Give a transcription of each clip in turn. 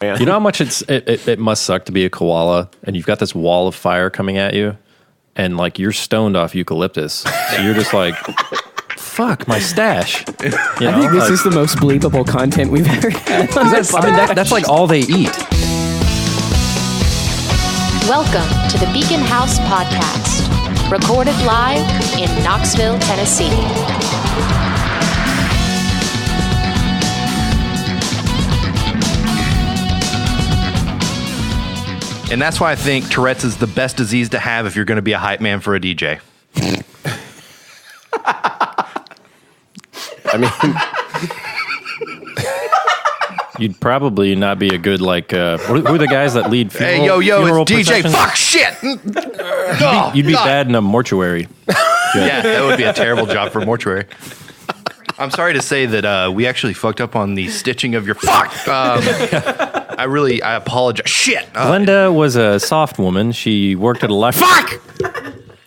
man. You know how much it must suck to be a koala, and you've got this wall of fire coming at you, and like you're stoned off eucalyptus, so you're just like, fuck my stash. You know? I think this is the most believable content we've ever had. That's like all they eat. Welcome to the Beacon House Podcast, recorded live in Knoxville, Tennessee. And that's why I think Tourette's is the best disease to have if you're going to be a hype man for a DJ. I mean, You'd probably not be a good, like, who are the guys that lead funeral, Hey, yo, funeral it's DJ. processions? Fuck, shit. You'd be bad in a mortuary. Yeah, that would be a terrible job for mortuary. I'm sorry to say that we actually fucked up on the stitching of your fuck. I apologize. Shit. Glenda was a soft woman. She worked at a life. Fuck!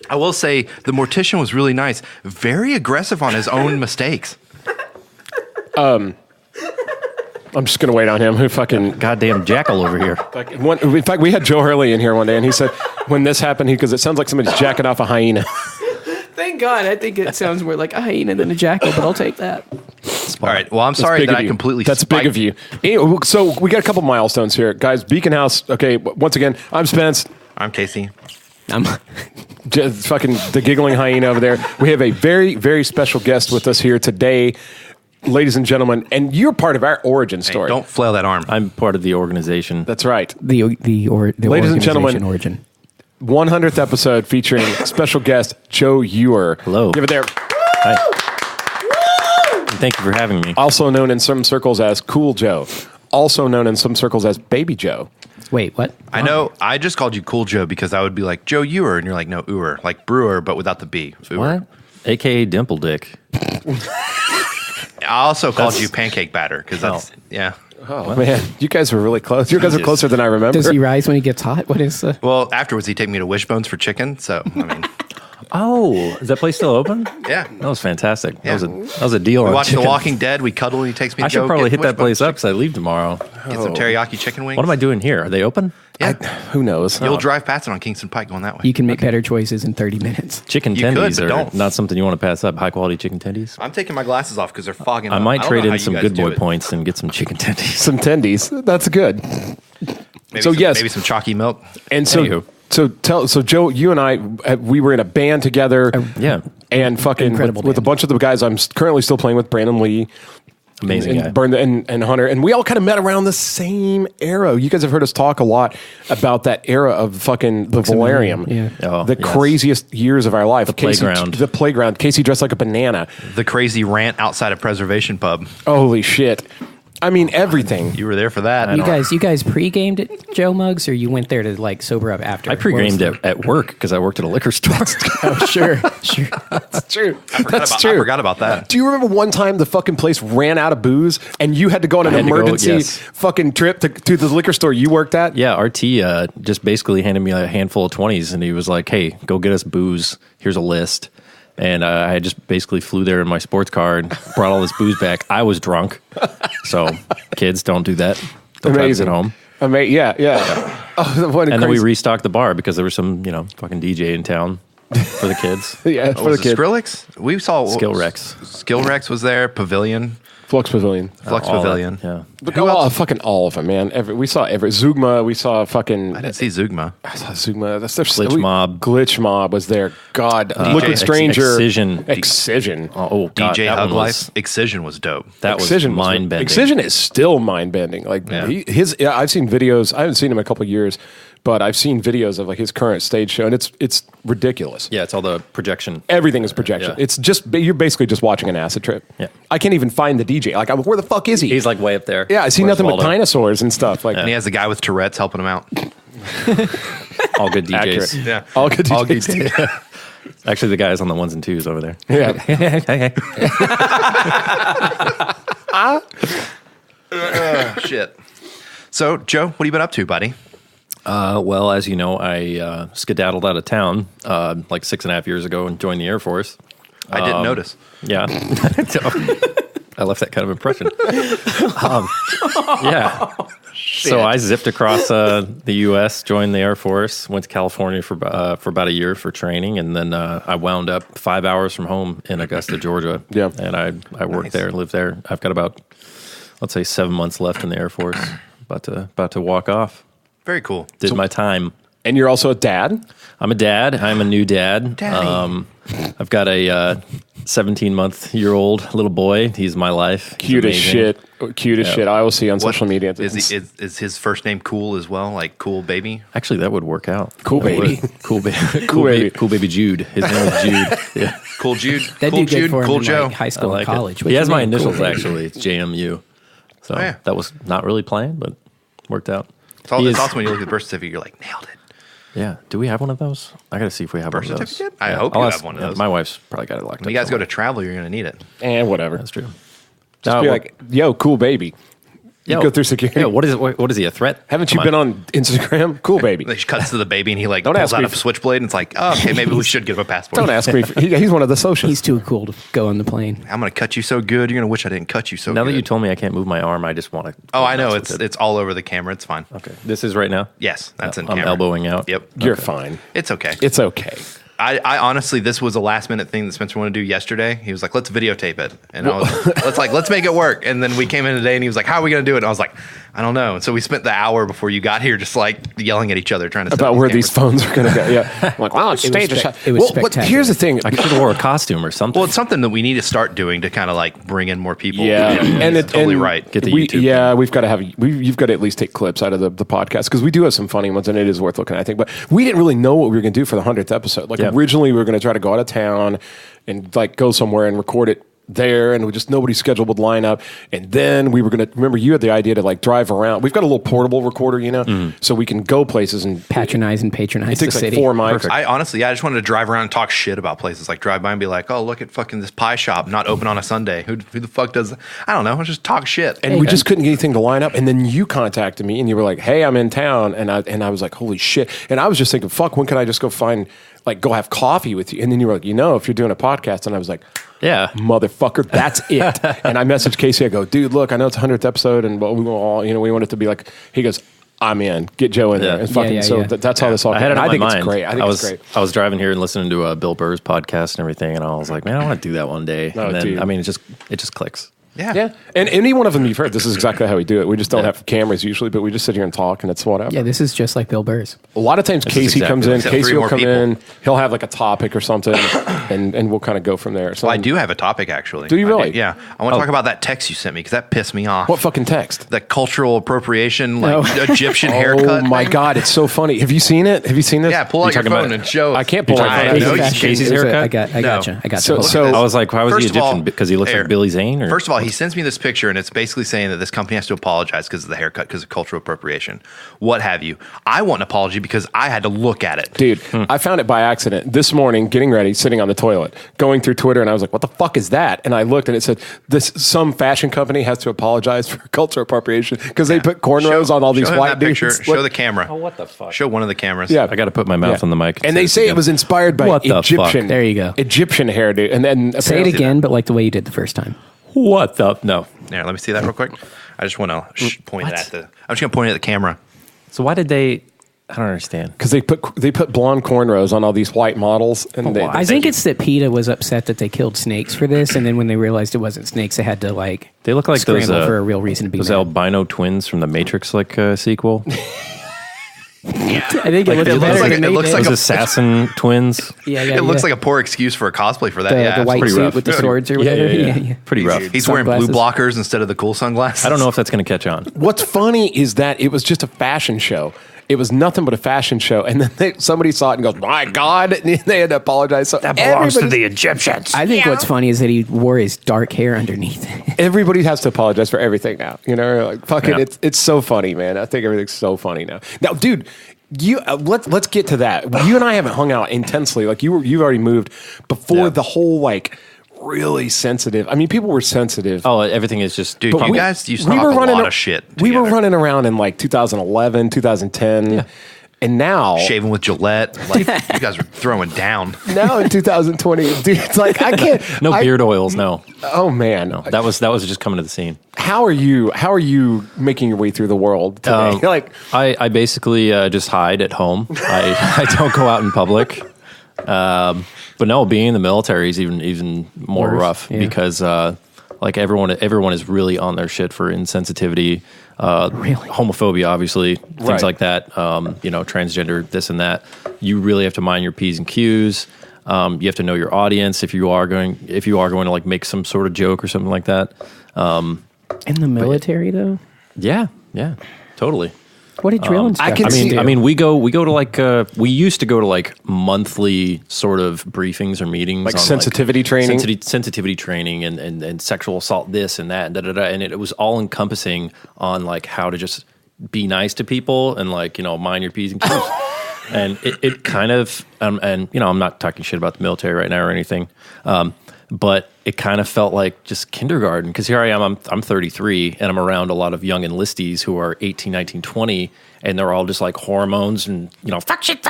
I will say the mortician was really nice. Very aggressive on his own mistakes. I'm just going to wait on him. Who fucking... Goddamn jackal over here. In fact, we had Joe Hurley in here one day, and he said when this happened, because it sounds like somebody's jacking off a hyena. Thank God. I think it sounds more like a hyena than a jackal, but I'll take that. All right. Well, I'm sorry that I completely That's big of you. Anyway, so we got a couple milestones here. Guys, Beacon House. Okay, once again, I'm Spence. I'm Casey. I'm Just fucking the giggling hyena over there. We have a very, very special guest with us here today, ladies and gentlemen, and you're part of our origin story. Hey, don't flail that arm. I'm part of the organization. That's right. the Ladies and gentlemen, origin. 100th episode featuring special guest Joe Uher. Hello. Give it there. Hi. Thank you for having me. Also known in some circles as Cool Joe. Also known in some circles as Baby Joe. Wait, what? I know. I just called you Cool Joe because I would be like, Joe Uher, and you're like, no, Uher. Like brewer, but without the B. Uher. What? AKA Dimple Dick. I also called you Pancake Batter because that's, yeah. Oh, man. You guys were really close. You guys are closer than I remember. Does he rise when he gets hot? What is Well, afterwards, he'd take me to Wishbones for chicken. So, I mean, Oh, is that place still open? yeah. That was fantastic. Yeah. That was a deal. We on watch The chicken. Walking Dead. We cuddle and he takes me to I should go probably get hit that place Wishbones up because I leave tomorrow. Get some teriyaki chicken wings. What am I doing here? Are they open? Yeah. Who knows? You'll drive past it on Kingston Pike going that way. You can make better choices in 30 minutes. Chicken You could, tendies but are don't. not something you want to pass up. High quality chicken tendies. I'm taking my glasses off because they're fogging I up. might don't trade know how in you some guys good do boy it. points and get some chicken tendies. Some tendies. That's good. Maybe yes. Maybe some chalky milk. And so, Anywho. so Joe, you and I, we were in a band together. Yeah. And fucking Incredible with a band. bunch of the guys I'm currently still playing with, Brandon Lee. Amazing guy. And Hunter, and we all kind of met around the same era. You guys have heard us talk a lot about that era of fucking the Valerium, Yeah. Oh, the yes. craziest years of our life. The playground. The playground. Casey dressed like a banana. The crazy rant outside of Preservation Pub. Holy shit! I mean everything. You were there for that. You guys pre-gamed at Joe Muggs, or you went there to like sober up after? I pre-gamed at work because I worked at a liquor store. Oh, sure. That's true. I forgot about that. Do you remember one time the fucking place ran out of booze and you had to go on an had to go, emergency yes. fucking trip to the liquor store you worked at? Yeah, RT just basically handed me a handful of 20s, and he was like, hey, go get us booze. Here's a list. And I just basically flew there in my sports car and brought all this booze back. I was drunk. So, kids, don't do that. Don't try this at home. Yeah. Oh, what a And then we crazy- restocked the bar because there was some, fucking DJ in town for the kids. yeah, for Was the it kid. Skrillex? We saw Skill Rex. Skill Rex was there. Pavilion. Flux Pavilion. Flux All that, Pavilion. Yeah. But fucking all of them, man. We saw every Zugma. We saw fucking. I didn't see Zugma. I saw Zugma. Glitch Mob. Glitch Mob was there. God, Liquid Stranger. Excision. Excision. Oh, God. DJ that Hug one was, Life. Excision was dope. that was Excision mind-bending. Excision is still mind bending. Like Yeah. I've seen videos. I haven't seen him in a couple of years, but I've seen videos of like his current stage show, and it's ridiculous. Yeah, it's all the projection. Everything is projection. Yeah. It's just you're basically just watching an acid trip. Yeah. I can't even find the DJ. Like, where the fuck is he? He's like way up there. Yeah, I see Where's nothing but Waldo? dinosaurs and stuff. Like, And he has the guy with Tourette's helping him out. All good DJs. accurate. Yeah. All good All DJs. good. Actually, the guy's on the ones and twos over there. Yeah. Shit. So, Joe, what have you been up to, buddy? Well, as you know, I skedaddled out of town like 6.5 years ago and joined the Air Force. I didn't notice. Yeah. I left that kind of impression. Yeah. So I zipped across the U.S., joined the Air Force, went to California for about a year for training, and then I wound up 5 hours from home in Augusta, Georgia. Yeah. And I worked there and lived there. I've got about, let's say, 7 months left in the Air Force. About to walk off. Very cool. Did my time. And you're also a dad? I'm a dad. I'm a new dad. Daddy. I've got a 17-month-year-old little boy. He's my life. He's Cute as amazing. shit. Cute as shit. I will see on social media. Is his first name Cool as well? Like Cool Baby? Actually, that would work out. Cool That baby. would. Cool baby. Cool baby. Cool baby Jude. His name is Jude. Yeah. Cool Jude? That'd Cool do good Jude? for him Cool in, Joe? like, high I school like and college. it. What's He has your my name? initials, Cool baby. actually. It's JMU. So yeah. that was not really planned, but worked out. It's He is- awesome when you look at the birth certificate, you're like, nailed it. Yeah. Do we have one of those? I got to see if we have Birth one of those. certificate? I Yeah. hope I'll you ask- have one of yeah, those. My wife's probably got it locked When up. you guys go somewhere. to travel, you're going to need it. And whatever. That's true. Just be like, yo, cool baby. You go through security. Yeah, what is he, a threat? Haven't you been on Instagram? Cool baby. He cuts to the baby and he like Don't pulls ask out me a switchblade and it's like, oh, okay, maybe we should give him a passport. Don't ask me. He's one of the socials. He's too cool to go on the plane. I'm going to cut you so good, you're going to wish I didn't cut you so Now good. that you told me I can't move my arm, I just want to. Oh, I know. It's all over the camera. It's fine. Okay. This is right now? Yes, that's in I'm camera. elbowing out. Yep. You're fine. It's okay. It's okay. I honestly, this was a last minute thing that Spencer wanted to do yesterday. He was like, let's videotape it. And I was let's make it work. And then we came in today and he was like, how are we going to do it? And I was like, I don't know. And so we spent the hour before you got here just like yelling at each other, trying to set About up where these cameras. phones are going to go. Yeah. I'm like, wow, it's stage shot. it was But spectacular. here's the thing. I should have wore a costume or something. Well, it's something that we need to start doing to kind of like bring in more people. Yeah, and it's totally and right. Get the we, YouTube yeah, we've got to have. You've got to at least take clips out of the podcast because we do have some funny ones and it is worth looking at. I think, but we didn't really know what we were going to do for the 100th episode. Like Yeah. originally, we were going to try to go out of town and like go somewhere and record it there, and we just nobody's schedule would line up. And then we were going to remember you had the idea to like drive around. We've got a little portable recorder, you know, so we can go places and Patronize It the takes like city. 4 mics. I honestly, I just wanted to drive around and talk shit about places. Like drive by and be like, oh, look at fucking this pie shop not open on a Sunday. Who the fuck does? I don't know. Just talk shit. And we just couldn't get anything to line up. And then you contacted me and you were like, hey, I'm in town. And I was like, holy shit. And I was just thinking, fuck, when can I just go go have coffee with you? And then you were like, if you're doing a podcast. And I was like, yeah. motherfucker, that's it. And I messaged Casey. I go, dude, look, I know it's 100th episode and we all, we want it to be like, he goes, I'm in. Get Joe in there. And fucking, that's how this all I had it came. on I think my it's mind. great. I think it's great. I was driving here and listening to Bill Burr's podcast and everything, and I was like, man, I want to do that one day. Oh, and then, dude. I mean, it just clicks. Yeah. And any one of them you've heard, this is exactly how we do it. We just don't have cameras usually, but we just sit here and talk and it's whatever. Yeah, this is just like Bill Burr's. A lot of times Casey exactly comes in, except Casey three will more come people. in, he'll have like a topic or something, and we'll kind of go from there. So Well, I do have a topic actually. Do you really? Yeah. I want to talk about that text you sent me because that pissed me off. What fucking text? The cultural appropriation, like Egyptian haircut. Oh my thing. God, it's so funny. Have you seen it? Have you seen this? Yeah, pull out your talking phone about- and show. I can't pull my I phone out. know Casey's- you Casey's can't. haircut? I No. gotcha. I gotcha. So- Hold on. so- I was like, why was he First of all, Egyptian? Because he looks Air. like Billy Zane? Or? First of all, he sends me this picture, and it's basically saying that this company has to apologize because of the haircut, because of cultural appropriation, what have you. I want an apology because I had to look at it. Dude, I found it by accident this morning, getting ready, sitting on the toilet, going through Twitter, and I was like, what the fuck is that? And I looked and it said, some fashion company has to apologize for cultural appropriation because they put cornrows on all these Show him white that picture. dudes. Show the camera. Oh, what the fuck? Show one of the cameras. Yeah. I got to put my mouth on the mic. And they say it was inspired by What the fuck? Egyptian. There you go. Egyptian hairdo. And then Say it apparently- again, but like the way you did the first time. What the? No. Here, let me see that real quick. I just want to point it at the. I'm just going to point it at the camera. So why did they? I don't understand. Because they put blonde cornrows on all these white models, and they, I think it's that PETA was upset that they killed snakes for this, and then when they realized it wasn't snakes, they had to like They look like those scramble for a real reason to be those mad. albino twins from the Matrix sequel. I think it looks it looks better like- than it they looks did. like Those assassin twins. yeah, It looks like a poor excuse for a cosplay for that. the white pretty suit rough. with the swords or Yeah, whatever. yeah. Pretty rough. He's wearing blue Sunglasses. blockers instead of the cool sunglasses. I don't know if that's going to catch on. What's funny is that it was just a fashion show. It was nothing but a fashion show, and then somebody saw it and goes, "My God!" And they had to apologize. So that belongs to the Egyptians. I think what's funny is that he wore his dark hair underneath. Everybody has to apologize for everything now. Like fucking, Yeah. it's so funny, man. I think everything's so funny now. Now, dude, you let's get to that. You and I haven't hung out intensely. Like you've already moved before the whole like really sensitive. I mean, people were sensitive. Oh, everything is just Dude, But you we- guys used to we talk were a running lot a- of shit. We were together. running around in like 2011, 2010. And now, Shaving with Gillette. Like, you guys are throwing down. now in 2020, dude, it's like I can't. No beard oils, no. Oh man, No, that was just coming to the scene. How are you making your way through the world today? I basically just hide at home. I don't go out in public. But no, being in the military is even more Worse, rough yeah. because like everyone is really on their shit for insensitivity, homophobia, obviously, things Right. like that. Transgender, this and that. You really have to mind your P's and Q's. You have to know your audience if you are going to like make some sort of joke or something like that. In the military, though? Yeah, totally. What did drill instructors do? I mean, we go to like we used to go to like monthly sort of briefings or meetings, Like on sensitivity training? sensitivity training, and sexual assault, this and that, and it was all encompassing on like how to just be nice to people and like mind your P's and Q's. And it kind of and I'm not talking shit about the military right now or anything, but it kind of felt like just kindergarten because here I am, I'm 33 and I'm around a lot of young enlistees who are 18, 19, 20 and they're all just like hormones and fuck shit,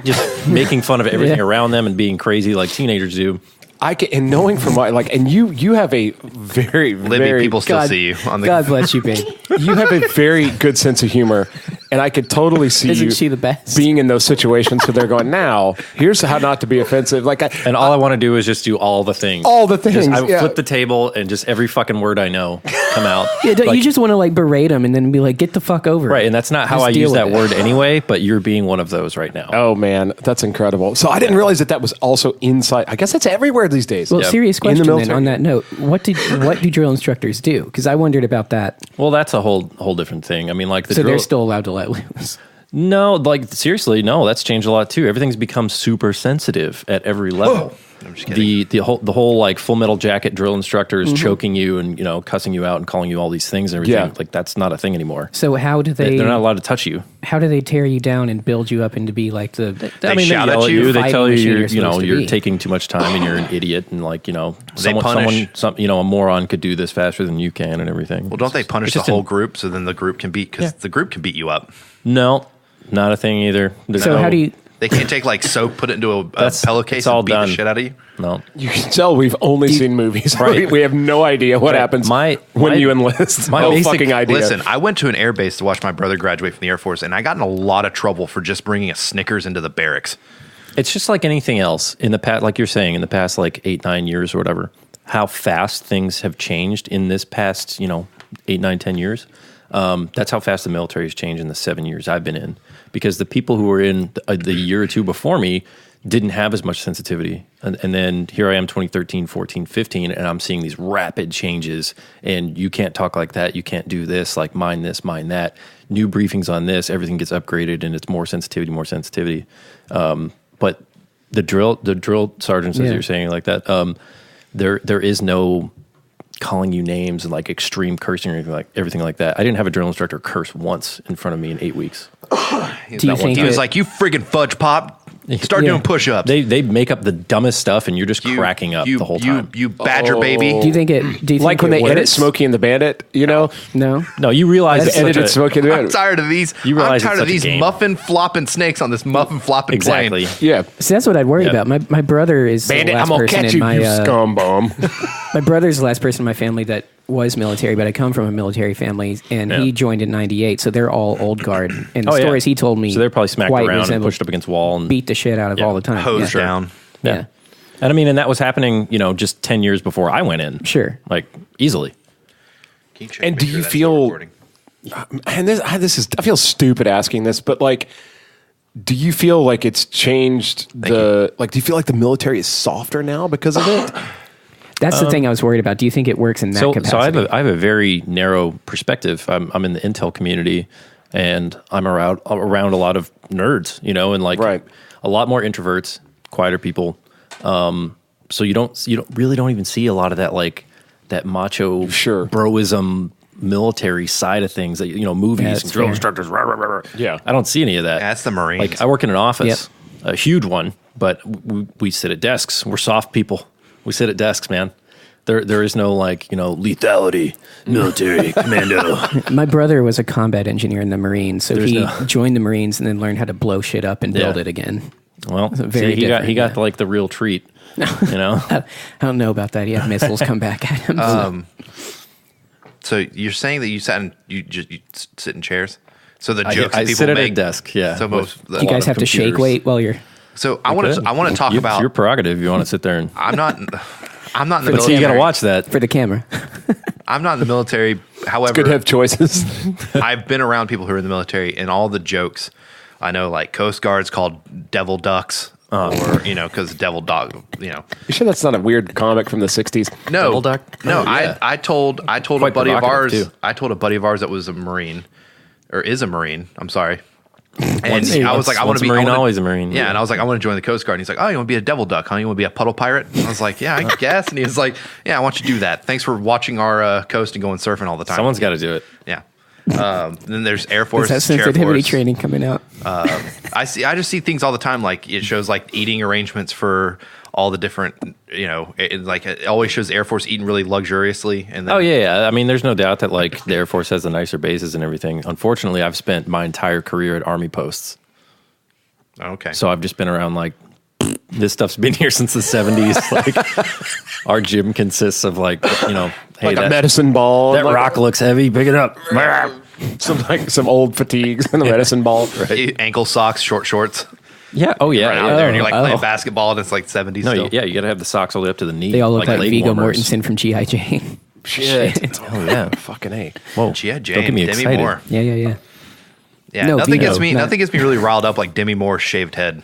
just making fun of everything around them and being crazy like teenagers do. And knowing from and you have a very Libby, very people still see you on the. God bless you, babe. you have a very good sense of humor, and I could totally see Isn't you she the best? being in those situations where they're going, now here's how not to be offensive. And all I want to do is just do all the things. All the things, I yeah. flip the table and just every fucking word I know come out. Yeah, don't Like, you just want to like berate them and then be like, get the fuck over it. right, and that's not how Just I deal use with that it. word anyway, but you're being one of those right now. Oh man, that's incredible. So I didn't realize that was also inside. I guess that's everywhere these days. Well, Yeah. serious In the question then military. on that note. What do drill instructors do? Because I wondered about that. Well, that's a whole different thing. I mean, like the So drill, they're still allowed to let loose. no, like seriously, no, that's changed a lot too. Everything's become super sensitive at every level. I'm just kidding. The whole like Full Metal Jacket drill instructors choking you and cussing you out and calling you all these things and everything. Yeah. Like that's not a thing anymore. So how do They're they? not allowed to touch you. How do they tear you down and build you up into be like the? They They shout yell at you. They tell Fighting machine you you're supposed to you're be. taking too much time and you're an idiot and like punish. a moron could do this faster than you can and everything. Well, don't they punish It's the just whole group so then the group can beat because the group can beat you up? No, not a thing either. There's So no- how do you? They can't take like soap, put it into a That's- pillowcase, it's all and beat done. the shit out of you. No. You can tell we've only seen movies. Right. We have no idea what happens when you enlist. my No basic- fucking idea. Listen, I went to an air base to watch my brother graduate from the Air Force, and I got in a lot of trouble for just bringing a Snickers into the barracks. It's just like anything else in the past, like you're saying, in the past like 8-9 years or whatever, how fast things have changed in this past 8, 9, 10 years. That's how fast the military has changed in the 7 years I've been in, because the people who were in the year or two before me didn't have as much sensitivity. And then here I am 2013, 14, 15, and I'm seeing these rapid changes and you can't talk like that. You can't do this, like mind this, mind that. New briefings on this, everything gets upgraded and it's more sensitivity. But the drill sergeants, as Yeah. you're saying like that, there is no calling you names and like extreme cursing or everything like that. I didn't have a drill instructor curse once in front of me in 8 weeks. Do you think He was that- like, "You friggin' fudge pop! Start Yeah. doing push-ups. They make up the dumbest stuff and you're just cracking up the whole time. You badger baby. Do you think it? Do you think like when it they edit works? Smokey and the Bandit, No. No, you realize it's edited such a, Smokey and the I'm Bandit. tired of these. You I'm realize tired it's of such a these game. muffin flopping snakes on this muffin flopping exactly. plane. Yeah. See, that's what I'd worry Yeah. about. My brother is Bandit, the last I'm gonna person catch in you, my you scum bum. my brother's the last person in my family that was military, but I come from a military family, and Yeah. he joined in '98, so they're all old guard. And the Oh, yeah. stories he told me, So they're probably smacked quite around and resemble pushed up against the wall and beat the shit out of Yeah. all the time. Hosed yeah. down. Yeah. And I mean, and that was happening, just 10 years before I went in. Sure. Like easily. Can you check, And make do sure you that's feel- still recording? And this is, I feel stupid asking this, but like, do you feel like it's changed do you feel like the military is softer now because of it? That's the thing I was worried about. Do you think it works in that So capacity? I have a very narrow perspective. I'm in the Intel community and I'm around a lot of nerds, and like Right. a lot more introverts, quieter people. So you don't even see a lot of that, like that macho Sure. broism military side of things that movies that's and drill fair. instructors. Rah, rah, rah, rah. Yeah. I don't see any of that. That's the Marines. Like I work in an office, a huge one, but we sit at desks. We're soft people. We sit at desks, man. There is no lethality, military commando. My brother was a combat engineer in the Marines, so he joined the Marines and then learned how to blow shit up and build it again. Well, very he got the real treat. I don't know about that. He had missiles come back at him. So you're saying that you sit in chairs? So the jokes I people sit at make, a desk. Yeah. So most you guys have to shake weight while you're. So I want to talk about. It's your prerogative. You want to sit there and. I'm not in the But military. see, you got to watch that. For the camera. I'm not in the military. However, Good to have choices. I've been around people who are in the military, and all the jokes I know, like Coast Guard's called devil ducks, or because devil dog. You sure that's not a weird comic from the '60s? No, Devil duck? No, Oh, yeah. I told a Quite buddy of ours. provocative, too. I told a buddy of ours that was a Marine, or is a Marine. I'm sorry. And I was like, I want to be a Marine, always a Marine. Yeah, and I was like, I want to join the Coast Guard. And he's like, oh, you want to be a devil duck, huh? You want to be a puddle pirate? And I was like, yeah, I guess. And he was like, yeah, I want you to do that. Thanks for watching our coast and going surfing all the time. Someone's got to do it. Yeah. Then there's Air Force. There's that Air sensitivity Force. training coming out. I just see things all the time. Like it shows like eating arrangements for all the different, it always shows Air Force eating really luxuriously. And then, Oh yeah. I mean, there's no doubt that the Air Force has the nicer bases and everything. Unfortunately, I've spent my entire career at Army posts, Okay. so I've just been around this stuff's been here since the 70s. Our gym consists of hey, Like a medicine ball. that rock looks heavy. Pick it up. Some old fatigues and the medicine ball. Right. Ankle socks, short shorts. Yeah. Oh yeah. Right out yeah. there, and you're playing basketball, and it's like 70s. No, still. yeah, you got to have the socks all the way up to the knee. They all look like leg Viggo warmers. Mortensen from G.I. Jane. Shit. Oh yeah. Fucking A. Whoa. G.I. Don't Jane, get me Demi excited. Moore. Yeah. Yeah, No, nothing Viggo, gets me. not- Nothing gets me really riled up like Demi Moore's shaved head.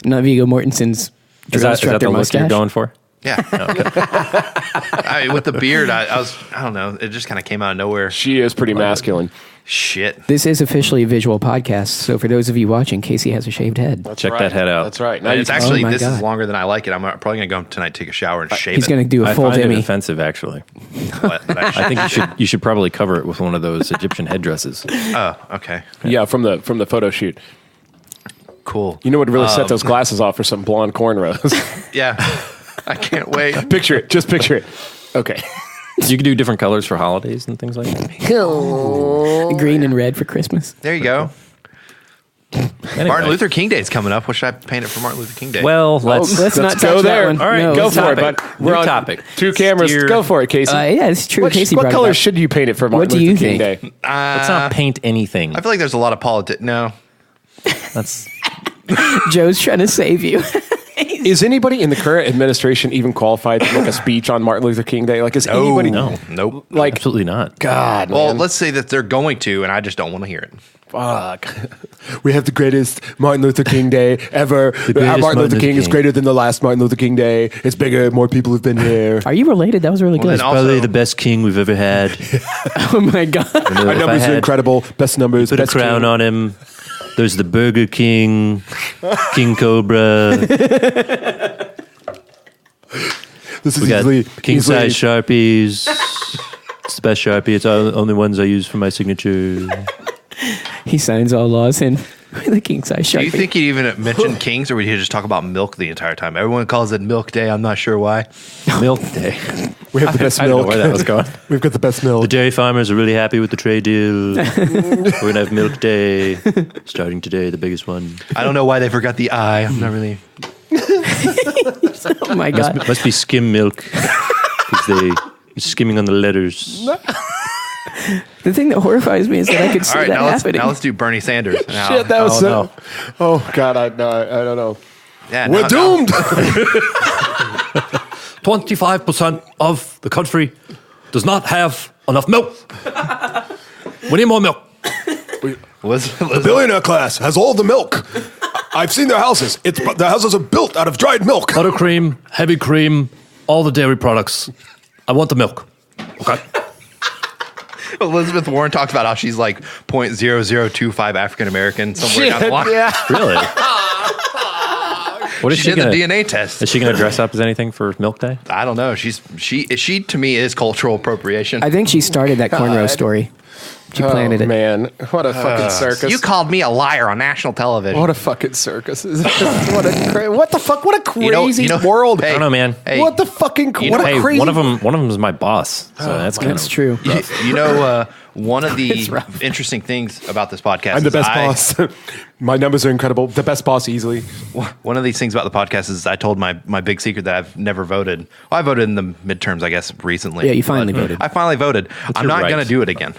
Not Viggo Mortensen's Is drill that the instructor look mustache. you're going for? Yeah, I mean, with the beard, I don't know. It just kind of came out of nowhere. She is pretty masculine. Shit. This is officially a visual podcast, so for those of you watching, Casey has a shaved head. Check that head out. That's right. Now And you it's can- actually my this is God. longer than I like it. I'm probably gonna go home tonight, take a shower, and shave He's it. going to do a I full find it Demi. offensive, actually. But I think you should probably cover it with one of those Egyptian headdresses. oh, okay, Yeah, from the photo shoot. cool. You know what would really set those glasses off for some blonde cornrows? Yeah, I can't wait. Picture it. Just picture it. Okay. You can do different colors for holidays and things like that. Green and red for Christmas. There you go. Anyway. Martin Luther King Day is coming up. What should I paint it for Martin Luther King Day? Well, let's let's not go touch that there. one. All right, No, go let's for not. it, bud. New We're on topic. 2 cameras. Steer- Go for it, Casey. Yeah, it's true. Casey What brought it color up. should you paint it for Martin What do Luther you King think? Day? let's not paint anything. I feel like there's a lot of politics. No, That's Joe's trying to save you. Is anybody in the current administration even qualified to make a speech on Martin Luther King Day? Like, is anybody? no. nope. Like, absolutely not. God, Well, man. let's say that they're going to, and I just don't want to hear it. Fuck. We have the greatest Martin Luther King Day ever. Our greatest Martin Luther King is King. greater than the last Martin Luther King Day. It's bigger. More people have been here. Are you related? That was really good. then also- best king we've ever had. Oh my God. Our numbers are incredible. Best numbers. Put a best crown king. on him. There's the Burger King, King Cobra. This is We got easily king easily- size Sharpies. It's the best Sharpie. It's the only ones I use for my signature. He signs all laws in with a king size Do Sharpie. you think he'd even mention Kings, or would he just talk about milk the entire time? Everyone calls it Milk Day. I'm not sure why. Milk Day. We have the best I don't know milk. where that was going. We've got the best The milk. dairy farmers are really happy with the trade deal. We're going to have Milk Day starting today, the biggest one. I don't know why they forgot the I. I'm not really. Oh my God. Must be skim milk because they're skimming on the letters. The thing that horrifies me is that I could see All right, that now happening. let's do Bernie Sanders. Now, Shit, that was Oh, so. no. Oh God, I don't know. yeah, We're now- doomed. 25% of the country does not have enough milk. We need more milk. Elizabeth, Billionaire class has all the milk. I've seen their houses. Their houses are built out of dried milk. Buttercream, heavy cream, all the dairy products. I want the milk. Okay. Elizabeth Warren talks about how she's like 0.0025 African American somewhere down the line. Yeah. Really? What is She she did the gonna? DNA test. Is she gonna dress up as anything for Milk Day? I don't know. She to me is cultural appropriation. I think she started that cornrow story. She planted it. Man, what a fucking circus! You called me a liar on national television. What a fucking circus! What the fuck? What a crazy You know- world! I don't know, man. Hey, what the fucking? you What know- a Hey, crazy! one of them is my boss, so that's kind That's of true. You know, one of the interesting things about this podcast I'm the is best boss. My numbers are incredible. The best boss easily. One of these things about the podcast is I told my big secret that I've never voted. Well, I voted in the midterms, I guess, recently. Yeah, you finally but voted. I finally voted. I'm your not right. going to do it again.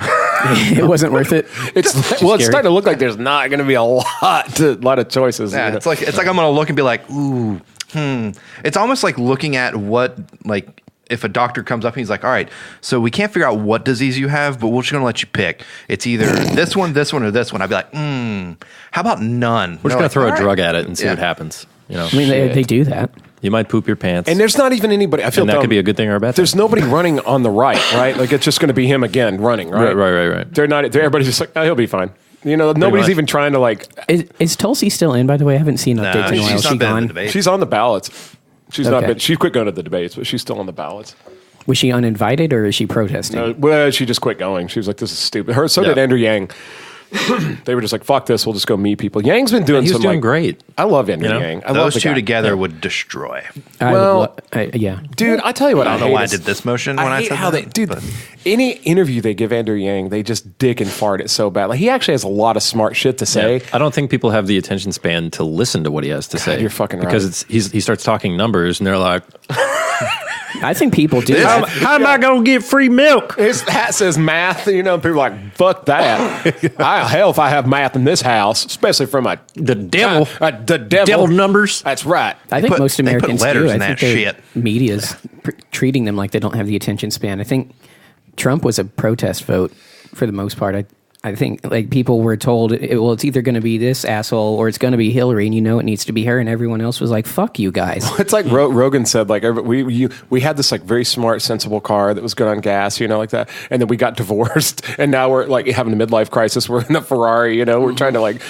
It wasn't worth it. It's starting to look like there's not going to be a lot of choices. Yeah, you know? it's like I'm going to look and be like, ooh, It's almost like looking at what, like, if a doctor comes up and he's like, all right, so we can't figure out what disease you have, but we're just going to let you pick. It's either this one, or this one. I'd be like, how about none? we're just gonna throw a drug at it and see Yeah. what happens. You know, I mean, they do that. you might poop your pants, And there's not even anybody. I feel and that dumb. could be a good thing or a bad thing. There's nobody running on the right? Like it's just going to be him again running, right? Right. They're not. Everybody's just like, oh, he'll be fine. You know, nobody's much. even trying to like. Is Tulsi still in, by the way? I haven't seen updates in a while. she's Is she not been in gone? the debate. She's on the ballots. She's not Okay. been. She quit going to the debates, but she's still on the ballots. Was she uninvited or is she protesting? Well, she just quit going. She was like, "This is stupid." So did Yeah. Andrew Yang. They were just like, "Fuck this. We'll just go meet people." Yang's been doing He was some doing like, great. I love Andrew You know? Yang. I love Those the two guy. together would destroy. Yeah. Dude, I tell you what, I don't know hate why I is- did this motion when I hate said how that, dude. but- Any interview they give Andrew Yang, they just dick and fart it so bad. Like he actually has a lot of smart shit to say. I don't think people have the attention span to listen to what he has to say. you're fucking right. because he starts talking numbers and they're like, I think people do. how am I gonna get free milk? His hat says math. You know, people are like, fuck that. Hell, if I have math in this house, especially from The devil, the devil. devil numbers. That's right. I think most they put Americans letters do. in I think that their shit. media's treating them like they don't have the attention span. I think Trump was a protest vote for the most part. I think like people were told, well, it's either going to be this asshole or it's going to be Hillary, and you know it needs to be her, and everyone else was like, "Fuck you guys." It's like Rogan said, like we had this like very smart, sensible car that was good on gas, you know, like that, and then we got divorced, and now we're like having a midlife crisis. We're in a Ferrari, you know, we're trying to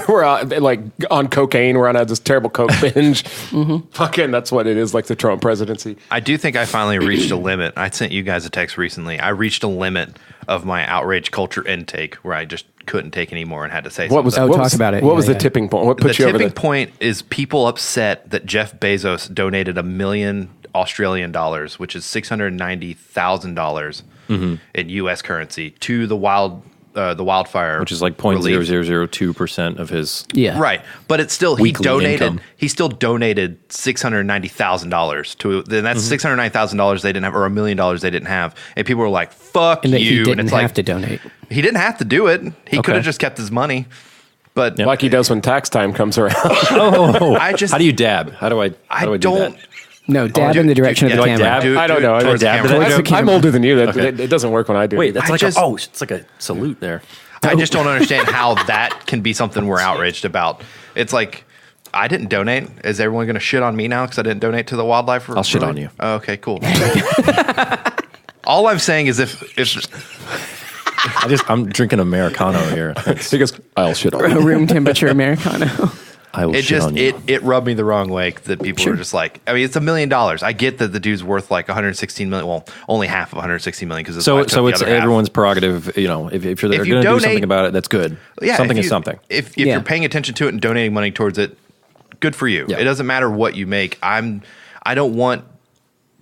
we're out, like on cocaine, we're on this terrible coke binge. Fucking, that's what it is, like the Trump presidency. I do think I finally reached a limit. I sent you guys a text recently. I reached a limit of my outrage culture intake where I just couldn't take anymore and had to say What was something. what talk was, about it. What Yeah, was the yeah. tipping point? What The put you over tipping the point is people upset that Jeff Bezos donated $1 million Australian dollars, which is $690,000 in U.S. currency, to the wildfire, Which is like relief. 0.0002% of his. Yeah, Right, but it's still Weekly income. He still donated $690,000 to. Then that's $690,000 they didn't have, or $1 million they didn't have, and people were like, "Fuck and that you!" he and didn't it's have like to donate. he didn't have to do it. He could Okay. have just kept his money. But like he does when tax time comes around? I just How do you dab? How do I do don't. that? No, dab in the direction of the do I camera. dab? Do I don't it know. towards the Dab camera. to the I'm older than you. It doesn't work when I do. Wait, it. that's I like just- it's like a salute there. I just don't understand how that can be something we're outraged about. It's like, I didn't donate. Is everyone going to shit on me now because I didn't donate to the wildlife? I'll shit on you. Oh, okay, cool. All I'm saying is if I'm drinking Americano here. He goes, I'll shit on you. Room temperature Americano. I will it shit just on you. it rubbed me the wrong way that people were just like, I mean, it's $1 million. I get that the dude's worth like 116 million. Well, only half of 116 million because So it's everyone's prerogative. You know, if you're If going you to do donate- something about it, that's good. Something is something. If Yeah. you're paying attention to it and donating money towards it, good for you. Yeah. It doesn't matter what you make. I don't want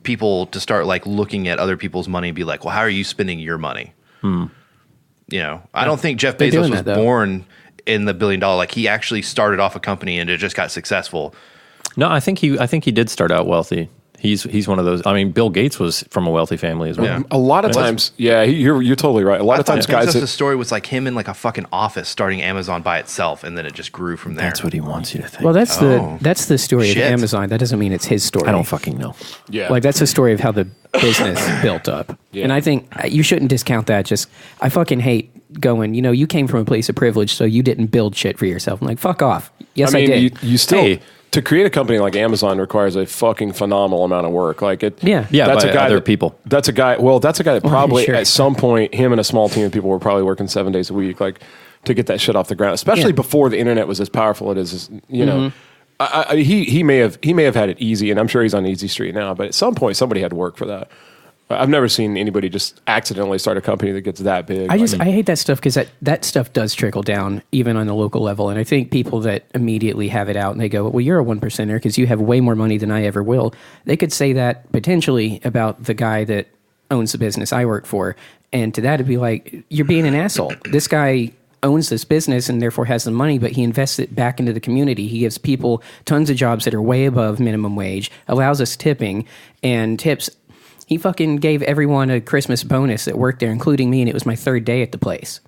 people to start like looking at other people's money and be like, well, how are you spending your money? You know, I don't think Jeff They're Bezos doing was that, though. born in the $1 billion. Like he actually started off a company and it just got successful. No, I think he did start out wealthy. He's one of those. I mean, Bill Gates was from a wealthy family as well. Yeah. A lot of times, you're totally right. A lot of times, guys. the story was like him in like a fucking office starting Amazon by itself, and then it just grew from there. That's what he wants you to think. Well, that's the story Shit. of Amazon. That doesn't mean it's his story. I don't fucking know. Yeah. Like that's the story of how the business built up. Yeah. And I think you shouldn't discount that. I fucking hate going, you came from a place of privilege, so you didn't build shit for yourself. I'm like, fuck off. Yes, I did. You still Hey. to create a company like Amazon requires a fucking phenomenal amount of work. Like it, Yeah. Yeah, That's by a guy other that- people. That's a guy. Well, that's a guy that probably sure. at some point, him and a small team of people were probably working 7 days a week, like to get that shit off the ground. Especially Yeah. before the internet was as powerful as it is. You know, he may have had it easy, and I'm sure he's on easy street now. But at some point, somebody had to work for that. I've never seen anybody just accidentally start a company that gets that big. I hate that stuff because that stuff does trickle down even on the local level. And I think people that immediately have it out and they go, well, you're a 1%er because you have way more money than I ever will. They could say that potentially about the guy that owns the business I work for. And to that, it'd be like, you're being an asshole. This guy owns this business and therefore has the money, but he invests it back into the community. He gives people tons of jobs that are way above minimum wage, allows us tipping and tips. He fucking gave everyone a Christmas bonus that worked there, including me, and it was my third day at the place.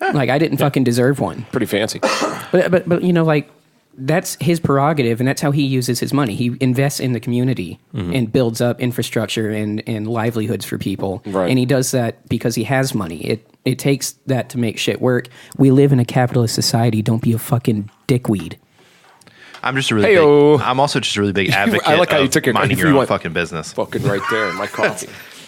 Like, I didn't fucking deserve one. Pretty fancy. But you know, like, that's his prerogative, and that's how he uses his money. He invests in the community and builds up infrastructure and livelihoods for people. Right. And he does that because he has money. It takes that to make shit work. We live in a capitalist society. Don't be a fucking dickweed. I'm just a really Heyo. big, I'm also just a really big advocate I like how you of took your minding if your you own want- fucking business. Fucking right there in my coffee.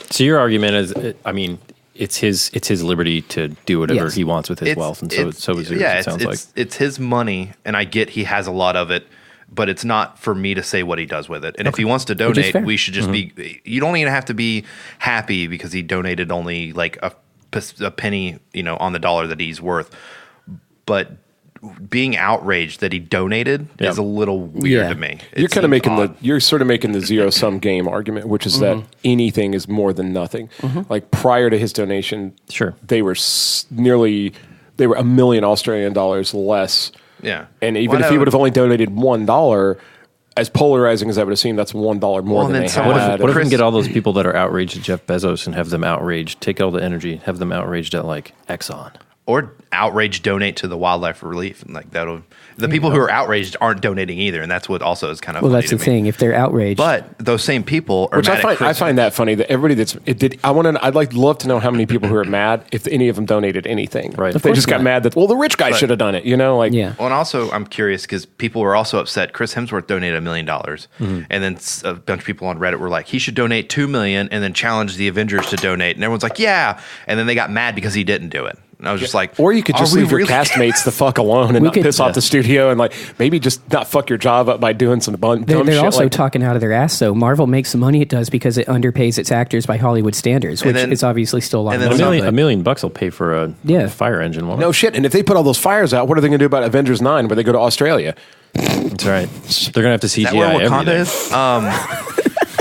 So your argument is, I mean, it's his liberty to do whatever Yes. he wants with his wealth, and so is yours. Yeah, it sounds like. it's his money, and I get he has a lot of it, but it's not for me to say what he does with it. And if he wants to is donate, fair. we should just be. You don't even have to be happy because he donated only like a penny, on the dollar that he's worth, but being outraged that he donated is a little weird to me. You're kind of making you're sort of making the zero sum game argument, which is that anything is more than nothing. Like prior to his donation, Sure. they were they were $1 million Australian dollars less. Yeah. And even if he would have only donated $1, as polarizing as that would have seemed, that's $1 more Well, than and they then had. What if we Chris- can get all those people that are outraged at Jeff Bezos and have them outraged, take all the energy, have them outraged at like Exxon? Or outrage donate to the wildlife relief, and like the people who are outraged aren't donating either, and that's what also is kind of Well, funny that's the to me. thing. If they're outraged, But those same people are Which mad at Chris. I find that funny that everybody I'd love to know how many people who are mad if any of them donated anything. Right. If Of they course just got not. mad that the rich guy should have done it. Like yeah. Well, and also I'm curious because people were also upset. Chris Hemsworth donated $1 million, and then a bunch of people on Reddit were like, he should donate $2 million, and then challenge the Avengers to donate, and everyone's like, yeah, and then they got mad because he didn't do it. And I was just like, Or you could just are we leave your really- castmates the fuck alone and We not could- piss off the studio and like maybe just not fuck your job up by doing some dumb They're shit. also like, talking out of their ass, though. Marvel makes the money it does because it underpays its actors by Hollywood standards, which then- is obviously still a lot and of then money. some- $1 million will pay for a fire engine. Won't no it? shit. And if they put all those fires out, what are they going to do about Avengers 9 where they go to Australia? That's right. They're gonna have to Is that where CGI Wakanda everything. is?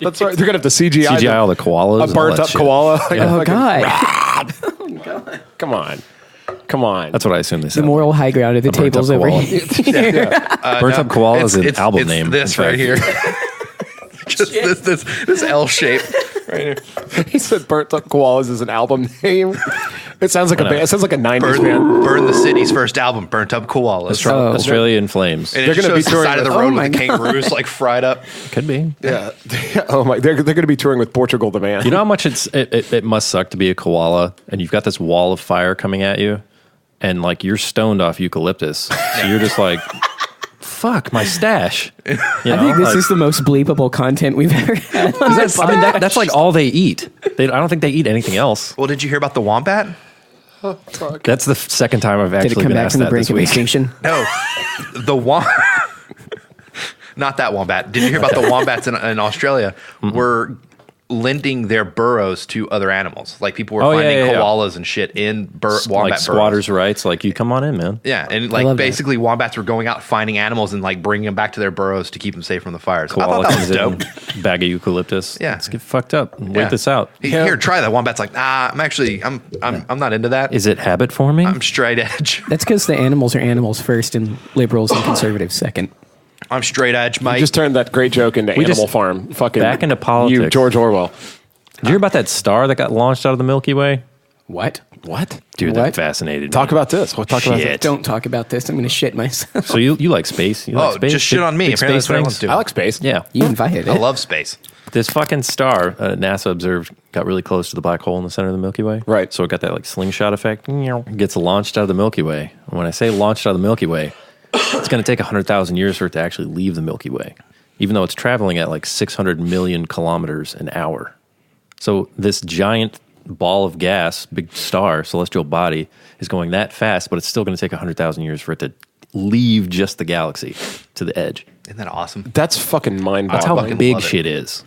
That's right. They're going to have to CGI, CGI all the koalas. a and all burnt that up shit. koala. Yeah. Oh, God. Come on. That's what I assume they The said. moral high ground at the burnt up tables over koala. here. Burnt up koala is an album name. It's this in right fact. here. Just this L shape right here. He said burnt up koalas is an album name. It sounds like a band. It sounds like a 90s Burn, band. Burn the City's first album, Burnt Up Koalas. Oh. Australia in flames. And They're it gonna shows be the touring side of the with- road Oh with my the God. kangaroos like fried up. Could be. Yeah. Oh my. They're going to be touring with Portugal the Man. You know how much it must suck to be a koala, and you've got this wall of fire coming at you, and like you're stoned off eucalyptus, so you're just like, "Fuck my stash." You know? I think this Like, is the most bleepable content we've ever had. on this I mean, podcast. that's like all they eat. I don't think they eat anything else. Well, did you hear about the wombat? That's the second time I've Did it actually come been back asked from the that brink this of week. extinction? No, the wombat. Not that wombat. Did you hear about the wombats in Australia? Were lending their burrows to other animals. Like people were finding koalas and shit in wombat Like burrows. squatters' rights, like you come on in, man. Yeah, and love like that. basically wombats were going out finding animals and like bringing them back to their burrows to keep them safe from the fires. I Koala thought that was comes dope. in, bag of eucalyptus. Yeah. Let's get fucked up. And Yeah. Wait this out. Here, try that. Wombat's like, nah, I'm not into that. Is it habit forming? I'm straight edge. That's because the animals are animals first and liberals and conservatives second. I'm straight edge, mate. just turned that great joke into Animal just- Farm. Fucking back into politics. You, George Orwell. Did you hear about that star that got launched out of the Milky Way? What? What? Dude, What? that fascinated Talk me. about this. We'll talk about this. Shit. Don't talk about this. I'm going to shit myself. So you like space? You like Oh, space? just shit on me. Big Apparently space that's what everyone's things? doing. I like space. Yeah. You invited I it. love space. This fucking star, NASA observed, got really close to the black hole in the center of the Milky Way. Right. So it got that like slingshot effect. It gets launched out of the Milky Way. And when I say launched out of the Milky Way, it's going to take 100,000 years for it to actually leave the Milky Way, even though it's traveling at like 600 million kilometers an hour. So this giant ball of gas, big star, celestial body, is going that fast, but it's still going to take 100,000 years for it to leave just the galaxy to the edge. Isn't that awesome? That's fucking mind That's how boggling. big love it. shit is.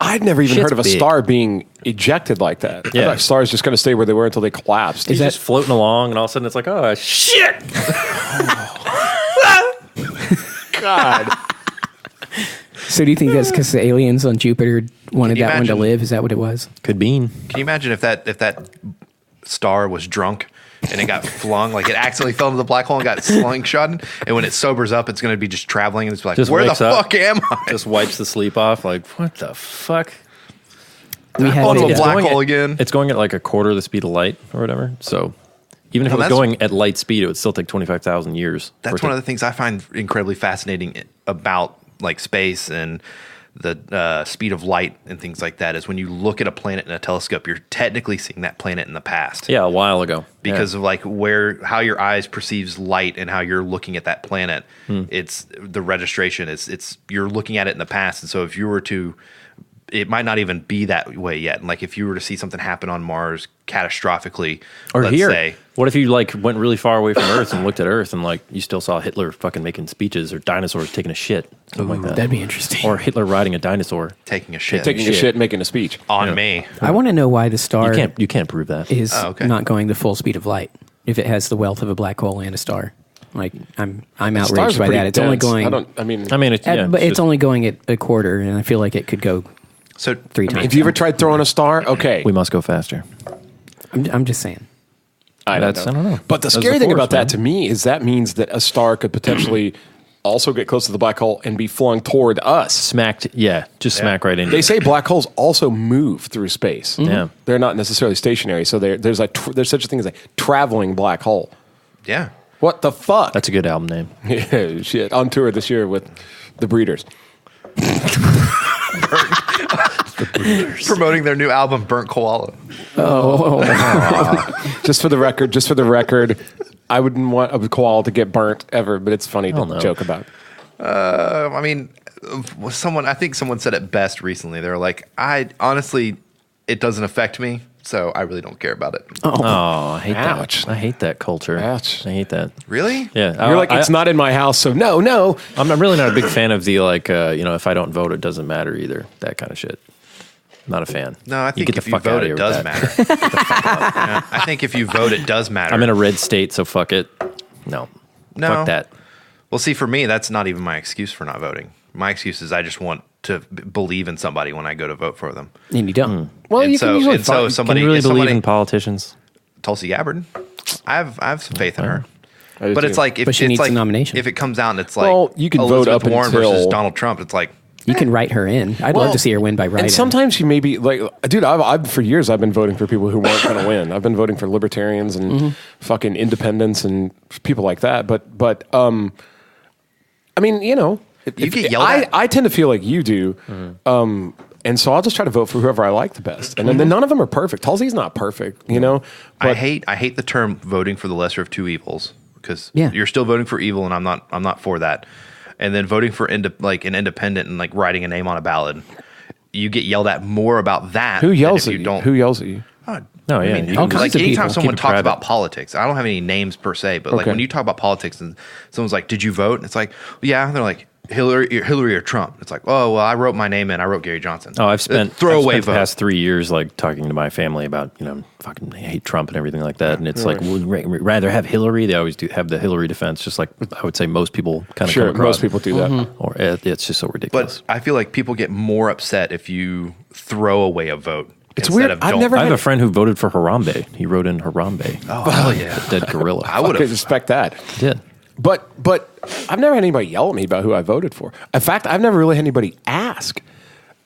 I'd never even Shit's heard of a big. star being ejected like that. I Yeah. thought stars just going to stay where they were until they collapsed. He's just floating along, and all of a sudden it's like, oh, shit. God. So do you think that's because the aliens on Jupiter wanted you that one to imagine- live? Is that what it was? Could be. Can you imagine if that star was drunk and it got flung, like it accidentally fell into the black hole and got slingshotted, and when it sobers up, it's going to be just traveling, and it's like, Just where the wakes up, fuck am I? Just wipes the sleep off. Like, what the fuck? We had Onto a it, black going hole at- again. It's going at like a quarter the speed of light or whatever. So even if Well, it was that's- going at light speed, it would still take 25,000 years. That's one of the things I find incredibly fascinating about like space and the speed of light and things like that is when you look at a planet in a telescope, you're technically seeing that planet in the past. Yeah, a while ago. Because of like how your eyes perceives light and how you're looking at that planet. It's the registration. It's you're looking at it in the past. And so if you were to, it might not even be that way yet. And like if you were to see something happen on Mars catastrophically, Or let's here. say, What if you like went really far away from Earth and looked at Earth and like you still saw Hitler fucking making speeches or dinosaurs taking a shit, something like that. that'd be interesting. Or Hitler riding a dinosaur. taking a shit Taking a shit, making a speech. on me. I want to know why the star You can't prove that. is Oh, okay. not going the full speed of light if it has the wealth of a black hole and a star. Like I'm Stars outraged are by pretty that. It's only dense. going. I mean, it's, but it's just- only going at a quarter, and I feel like it could go So 3 times. Have you ever tried throwing a star? Okay. we must go faster. I'm just saying. I I don't know. But the That's scary the thing force, about that man. to me is that means that a star could potentially also get close to the black hole and be flung toward us. Smacked, smack right into They it. say black holes also move through space. Yeah. They're not necessarily stationary. So there's such a thing as a traveling black hole. yeah. What the fuck? That's a good album name. Yeah, shit. On tour this year with the Breeders. Promoting their new album, Burnt Koala. Just for the record, I wouldn't want a koala to get burnt ever, but it's funny to Hell no. joke about. I mean, I think someone said it best recently. They're like, honestly, it doesn't affect me, so I really don't care about it. Oh, I hate Ouch. that. I hate that culture. Ouch. I hate that. Really? Yeah. You're like, it's not in my house, so no. I'm really not a big fan of the like, if I don't vote, it doesn't matter either. That kind of shit. Not a fan. No, I think get if the you fuck outta vote, here it with does that. matter. Yeah, I think if you vote, it does matter. I'm in a red state, so fuck it. No. No. Fuck that. Well, see, for me, that's not even my excuse for not voting. My excuse is I just want to believe in somebody when I go to vote for them. And you don't. Well, and you so, can usually and so find- if somebody, Can you really if believe somebody- in politicians? Tulsi Gabbard, I have some faith in her. I do But it's too. like if But she it's needs like, a nomination. If it comes out and it's like Well, you can vote Elizabeth up Warren versus until- Donald Trump, it's like You can write her in. I'd Well, love to see her win by writing. And sometimes you may be like, dude, I've for years I've been voting for people who weren't going to win. I've been voting for libertarians and fucking independents and people like that. But I mean, You get yelled at. I tend to feel like you do. And so I'll just try to vote for whoever I like the best. And then none of them are perfect. Tulsi's not perfect, you know. I But hate the term voting for the lesser of two evils because Yeah. you're still voting for evil, and I'm not for that. And then voting for an independent and like writing a name on a ballot, you get yelled at more about that. who than yells if at you? you? Don't. Who yells at you? No, I yeah. mean, you all can like kinds of anytime people. someone Keep it talks private. about politics, I don't have any names per se, but like Okay. when you talk about politics and someone's like, "Did you vote?" And it's like, yeah. And they're like, Hillary or Trump. It's like, oh well, I wrote my name in. I wrote Gary Johnson. Oh, I've spent throwaway the vote. past 3 years like talking to my family about fucking hate Trump and everything like that, and it's like would rather have Hillary. They always do have the Hillary defense, just like I would say most people kind of Sure, come across. most people do that. Or it's just so ridiculous. But I feel like people get more upset if you throw away a vote. It's instead weird. Of I've don't. never I have had- a friend who voted for Harambe. He wrote in Harambe. Oh hell yeah! The dead gorilla. I would I could have. respect that. did. But I've never had anybody yell at me about who I voted for. In fact, I've never really had anybody ask.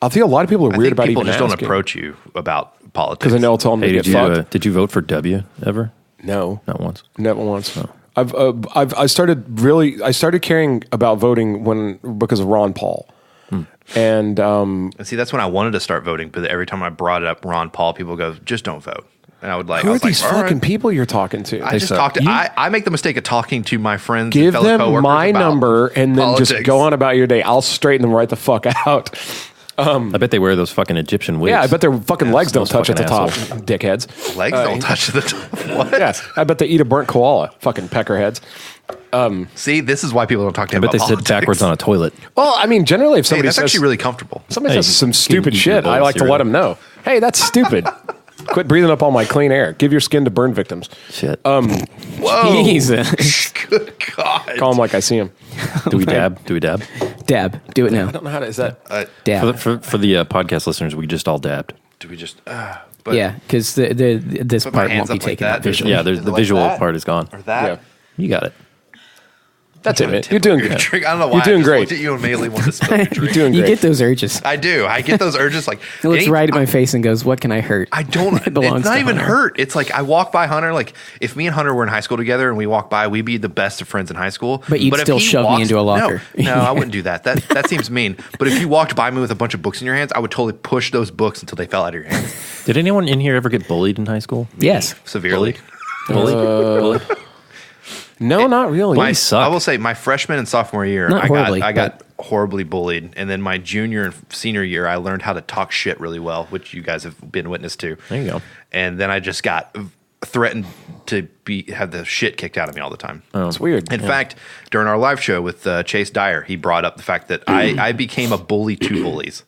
I feel a lot of people are I weird think about people even just don't asking. approach you about politics because I know I'll tell them Hey, to did get you fucked. did you vote for W ever? No, Not once. never once. I started caring about voting because of Ron Paul, and And see, that's when I wanted to start voting, but every time I brought it up, Ron Paul, people go, "Just don't vote." And I would like, who I are was like, these "All fucking right." people you're talking to? I just suck. talked. You- I make the mistake of talking to my friends. Give and fellow them coworkers my about number and then just politics. go on about your day. I'll straighten them right the fuck out. I bet they wear those fucking Egyptian wigs. Yeah, I bet their fucking legs don't Those touch at the fucking top, dickheads. Legs don't touch the top. What? Yeah, I bet they eat a burnt koala, fucking peckerheads. See, this is why people don't talk to I him bet they about sit politics. backwards on a toilet. Well, I mean, generally, if Hey, somebody that's says actually really comfortable. somebody Hey, says some you stupid can eat shit, your I bowl like of to let cereal. them know. Hey, that's stupid. Quit breathing up all my clean air. Give your skin to burn victims. Shit. Whoa. Jesus. Good God. Call them like I see them. Do we dab? Do we dab? Dab. Do it now. I don't know how to. Is that? Dab. For the podcast listeners, we just all dabbed. Do we just... but Yeah, because this Put my part hands won't be up like taken that. up visually. Yeah, there's Is the it like visual that? part is gone. Or that? Yeah. You got it. That's it, man. You're doing good. Drink. I don't know why. You're doing I just great. looked at you and immediately wanted to spill your drink. You're doing You great. get those urges. I do. I get those urges. Like He looks any- right at my face and goes, "What can I hurt?" I don't. It belongs It's not to even Hunter. hurt. It's like I walk by Hunter. Like if me and Hunter were in high school together and we walk by, we'd be the best of friends in high school. But you'd if still he shove me into a locker. No, I wouldn't do that. That seems mean. But if you walked by me with a bunch of books in your hands, I would totally push those books until they fell out of your hands Did anyone in here ever get bullied in high school? Yes. severely. Bullied? No, not really. My, suck. I will say my freshman and sophomore year, Not horribly, I got horribly bullied, and then my junior and senior year, I learned how to talk shit really well, which you guys have been witness to. There you go. And then I just got threatened to have the shit kicked out of me all the time. It's weird. In fact, during our live show with Chase Dyer, he brought up the fact that I became a bully to bullies.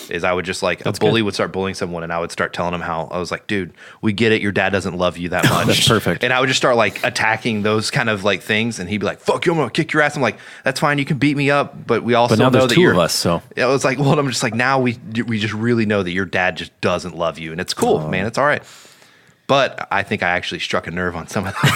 Is I would just like a bully would start bullying someone, and I would start telling him how I was like, dude, we get it. Your dad doesn't love you that much. That's perfect. And I would just start like attacking those kind of like things, and he'd be like, fuck you, I'm gonna kick your ass. I'm like, that's fine, you can beat me up, but we also But now know there's that two you're of us, so I was like, well, I'm just like, now we just really know that your dad just doesn't love you, and it's cool, man. It's all right. But I think I actually struck a nerve on some of those.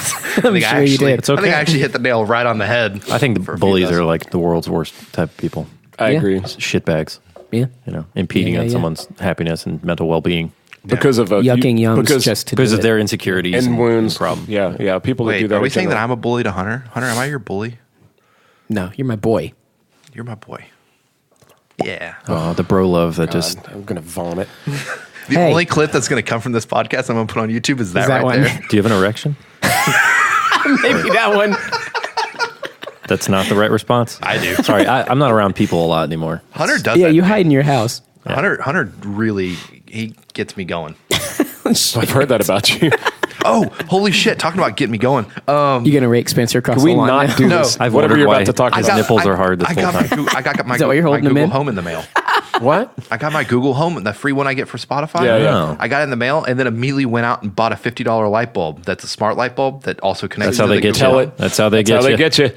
I think sure you did. It's I think okay. I actually hit the nail right on the head. I think for the a few bullies dozen. are like the world's worst type of people. I Yeah. agree. Shitbags, Yeah. you know, impeding Yeah, on yeah. someones' happiness and mental well-being Because of Yucking youngs because just to because do of it. their insecurities and wounds. problem. Yeah. People that do Wait, that. are we in saying that general. I'm a bully to Hunter? Hunter, am I your bully? No, you're my boy. You're my boy. Yeah. Oh, the bro love that God, just I'm gonna vomit. The Hey. only clip that's going to come from this podcast I'm going to put on YouTube is that, Is that right one? there. Do you have an erection? Maybe that one. That's not the right response. I do. Sorry, I'm not around people a lot anymore. Hunter does Yeah, that. you hide in your house. Hunter really, he gets me going. I've heard that about you. Oh, holy shit. Talking about getting me going. You gonna rake Spencer across Can the we lawn not now? do No. this? I've Whatever wondered you're why about to talk his about. nipples are hard this whole time. I got my Is that why you're holding them Google in? Home in the mail. What? I got my Google Home, the free one I get for Spotify. Yeah, yeah. Oh. I got it in the mail and then immediately went out and bought a $50 light bulb. That's a smart light bulb that also connects That's how to they the get Google you. Home. That's how they That's how get they you. get you.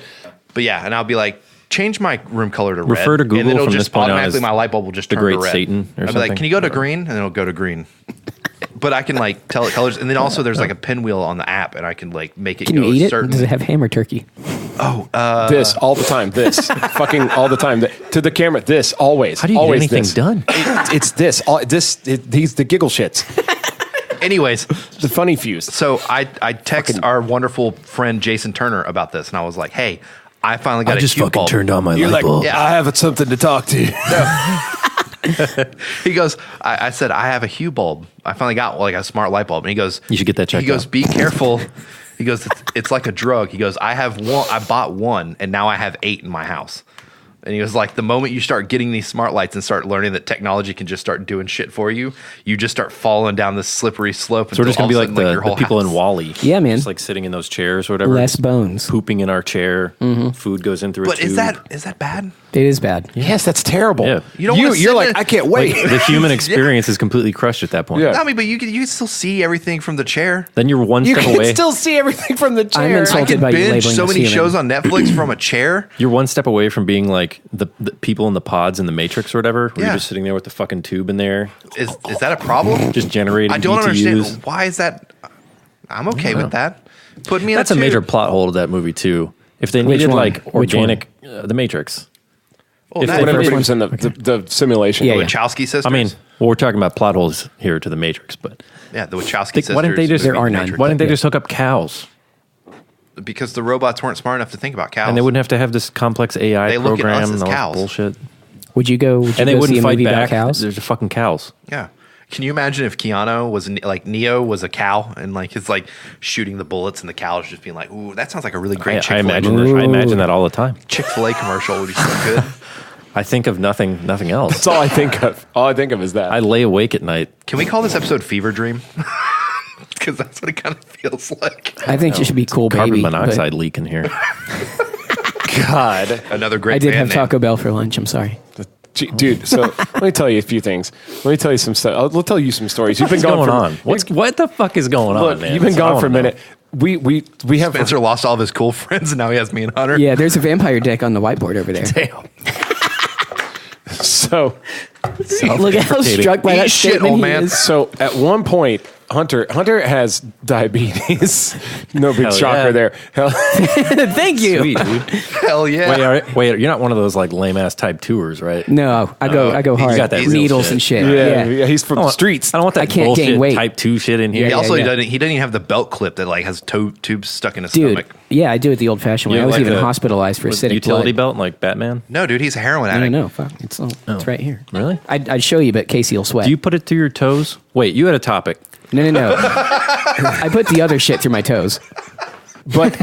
But yeah, and I'll be like, change my room color to red. Refer to Google and then it'll from just this point on automatically as my light bulb will just the turn great to red. Satan or I'll be something. like, can you go to green? And then it'll go to green. But I can like tell it colors, and then also there's like a pinwheel on the app, and I can like make it Can go you eat it? certain. Does it have ham or turkey? This all the time. This fucking all the time. To the camera. This always. How do you get always anything this. done? It's this. These the giggle shits. Anyways, The funny fuse. so I text our wonderful friend Jason Turner about this, and I was like, hey, I finally got I a just cue fucking bulb. turned on my light bulb. yeah. I have something to talk to. He goes, I said, I have a Hue bulb. I finally got like a smart light bulb. And he goes, You should get that checked He goes, out. be careful. He goes, it's like a drug. He goes, I bought one and now I have 8 in my house. And he was like, the moment you start getting these smart lights and start learning that technology can just start doing shit for you, you just start falling down this slippery slope. So we're just until gonna all be of like a sudden, your the whole people in house- Wall-E. Yeah, man. Just like sitting in those chairs or whatever. Less just bones. Pooping in our chair. Food goes in through But a tube. is that bad? It is bad. Yes, that's terrible. Yeah. You don't wanna You're sit like, in- I can't wait. The human experience is completely crushed at that point. Yeah. I mean, but you can still see everything from the chair. Then you're one You step can away. still see everything from the chair. I'm I insulted can by you binge labeling so us many human. shows on Netflix from a chair. You're one step away from being like the people in the pods in the Matrix or whatever. Where Yeah. you're just sitting there with the fucking tube in there, Is that a problem? just generating I don't BTUs. understand. Why is that? I'm okay with that. Put me in That's a tube. major plot hole of that movie too. If they Which needed one? like Which one? organic, The Matrix. Well, if that- they- When everybody one? was in the simulation. Yeah, the yeah. Wachowski sisters. I mean, well, we're talking about plot holes here to The Matrix, but yeah, the Wachowski Think- sisters. why didn't they just- movie There are none. Matrix. why didn't they Yeah. just hook up cows? Because the robots weren't smart enough to think about cows. And they wouldn't have to have this complex AI They look at us program as and all cows. this bullshit. Would you go? Would you And they go see wouldn't a fight movie back. about cows? There's fucking cows. Yeah. Can you imagine if Keanu was like Neo was a cow and like it's like shooting the bullets and the cows just being like, ooh, that sounds like a really great I Chick-fil-A imagine commercial. that. I imagine that all the time. Chick-fil-A commercial would be so good. I think of nothing else. That's all I think of. All I think of is that. I lay awake at night. Can we call this episode Fever Dream? Because that's what it kind of feels like. I think you should be cool, Carbon baby. monoxide leak in here. God. Another great I did band have name. Taco Bell for lunch. I'm sorry. Dude, so let me tell you a few things. Let me tell you some stuff. I'll tell you some stories. You've been What's gone going for on? What the fuck is going Look, on, man? you've been That's all gone I for a wanna minute. We have Spencer lost all of his cool friends, and now he has me and Hunter. Yeah, there's a vampire deck on the whiteboard over there. know. so Look at how struck by Eat that shit, statement old he man. is. So at one point, Hunter has diabetes. No big Hell shocker yeah. there. Thank you. Sweet, dude. Hell yeah. Wait, you're not one of those like lame ass type tours, right? No, I go hard. got that real Needles shit. and shit. Yeah, he's from the streets. I don't want that I can't bullshit gain weight. type 2 shit in here. He also yeah. doesn't. He doesn't even have the belt clip that like has tubes stuck in his Dude, stomach. yeah, I do it the old-fashioned way. You I was like even a- hospitalized for With acidic utility blood. belt like Batman? No, dude, he's a heroin I addict. don't know. Fuck, it's right here. Really? I'd show you, but Casey will sweat. Do you put it through your toes? Wait, you had a topic. No. I put the other shit through my toes. But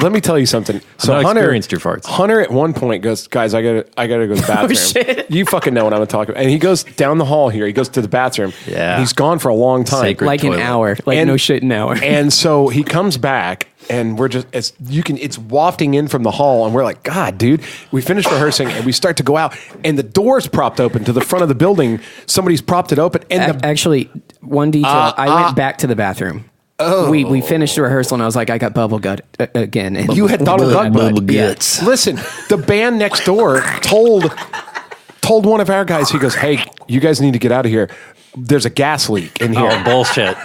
let me tell you something. So not Hunter experienced your farts. Hunter at one point goes, guys, I gotta go to the bathroom. shit. You fucking know what I'm talking about. And he goes down the hall here. He goes to the bathroom. Yeah. And he's gone for a long time. Sacred. Like an toilet. hour. Like And- no shit, an hour. And so he comes back, and we're just it's wafting in from the hall, and we're like, God, dude, we finished rehearsing, and we start to go out, and the door's propped open to the front of the building. Somebody's propped it open, and Actually, one detail. I went back to the bathroom. Oh. We finished the rehearsal, and I was like, I got bubble gut again. And you had bubble gut. Yeah. Listen, the band next door told one of our guys. He goes, "Hey, you guys need to get out of here. There's a gas leak in here." Oh, bullshit.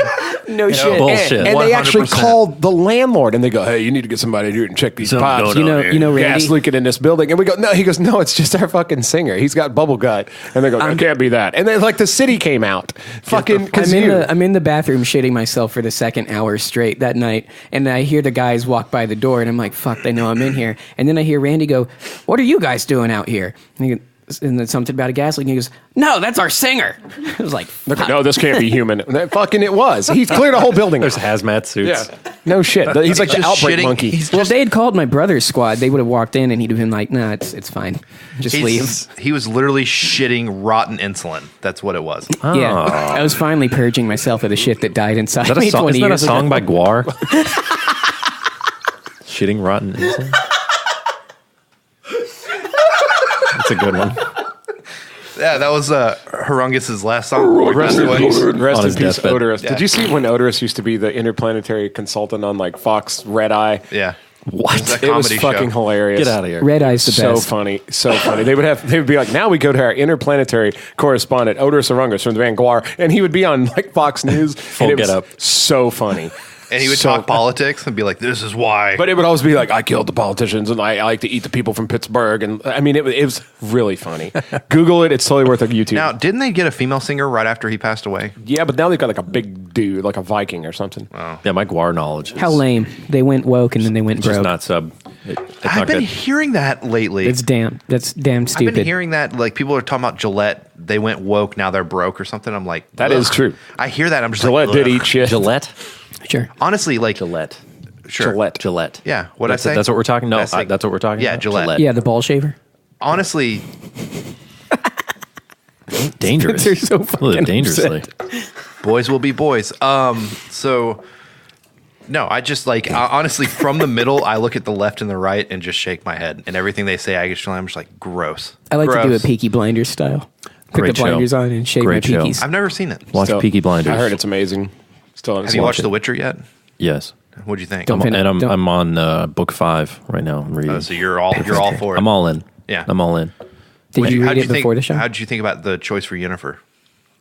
No shit. bullshit. And they actually 100%. called the landlord, and they go, "Hey, you need to get somebody here and check these Something pipes. going on You know, gas Randy. leaking in this building." And we go, "No." He goes, "No, it's just our fucking singer. He's got bubble gut." And they go, "It can't be that." And then like the city came out, fucking. I'm in the bathroom shitting myself for the second hour straight that night, and I hear the guys walk by the door, and I'm like, "Fuck, they know I'm in here." And then I hear Randy go, "What are you guys doing out here?" And then something about a gas leak. And he goes, "No, that's our singer." I was like, "Fuck." No, this can't be human. And that fucking it was. He's cleared a whole building. There's hazmat suits. Yeah. No shit. He's like the just outbreak shitting. monkey. He's Well, if just, they had called my brother's squad, they would have walked in, and he'd have been like, "Nah, it's fine, just leave." he was literally shitting rotten insulin. That's what it was. Yeah, I was finally purging myself of the shit that died inside Is that me a song, 20 isn't that a years song ago. by Guar? Shitting rotten insulin? That's a good one. Yeah, that was Harungus's last song. Rest in peace. Rest On in his peace, deathbed. Odorous. Yeah. Did you see when Odorous used to be the interplanetary consultant on like Fox Red Eye? Yeah. What? It's a It was comedy fucking show. hilarious. Get out of here. Red Eye's the So best. funny, so funny. They would be like, now we go to our interplanetary correspondent, Odorous Arungus from the Van Guar, and he would be on like Fox News. Full and it was get up. So funny. And he would So- talk politics and be like, "This is why." But it would always be like, I killed the politicians and I like to eat the people from Pittsburgh. And I mean, it was really funny. Google it. It's totally worth a YouTube. Now, didn't they get a female singer right after he passed away? Yeah, but now they've got like a big dude, like a Viking or something. Yeah, my Guar knowledge is How lame. They went woke and then they went just broke. not sub. It's I've not been good. hearing that lately. That's damn I've stupid. been hearing that like people are talking about Gillette. They went woke, now they're broke or something. I'm like, That ugh. is true. I hear that. I'm just Gillette like, did ugh. eat shit. Gillette? Sure. Honestly, like Gillette. sure. Gillette. Yeah. What I That's, say? that's what we're talking. No, That's like- that's what we're talking. Yeah, about? Gillette. Yeah, the ball shaver. Honestly, Dangerous. They're so Live fucking dangerously. boys will be boys. So no, I just like honestly from the middle, I look at the left and the right and just shake my head, and everything they say, I'm just like gross. I like to do a Gross. Peaky Blinders style. Put Great the blinders show. on and shave Great my show. peakies. I've never seen it. Watch Still- Peaky Blinders. I heard it's amazing. Still haven't Have seen you watched it. The Witcher yet? Yes. What'd you think? Don't I'm, pin it. and I'm, Don't- I'm on book 5 right now. I'm reading. So you're all for it. I'm all in. Yeah. I'm all in. Did you read How'd it before think, the show? How did you think about the choice for Yennefer?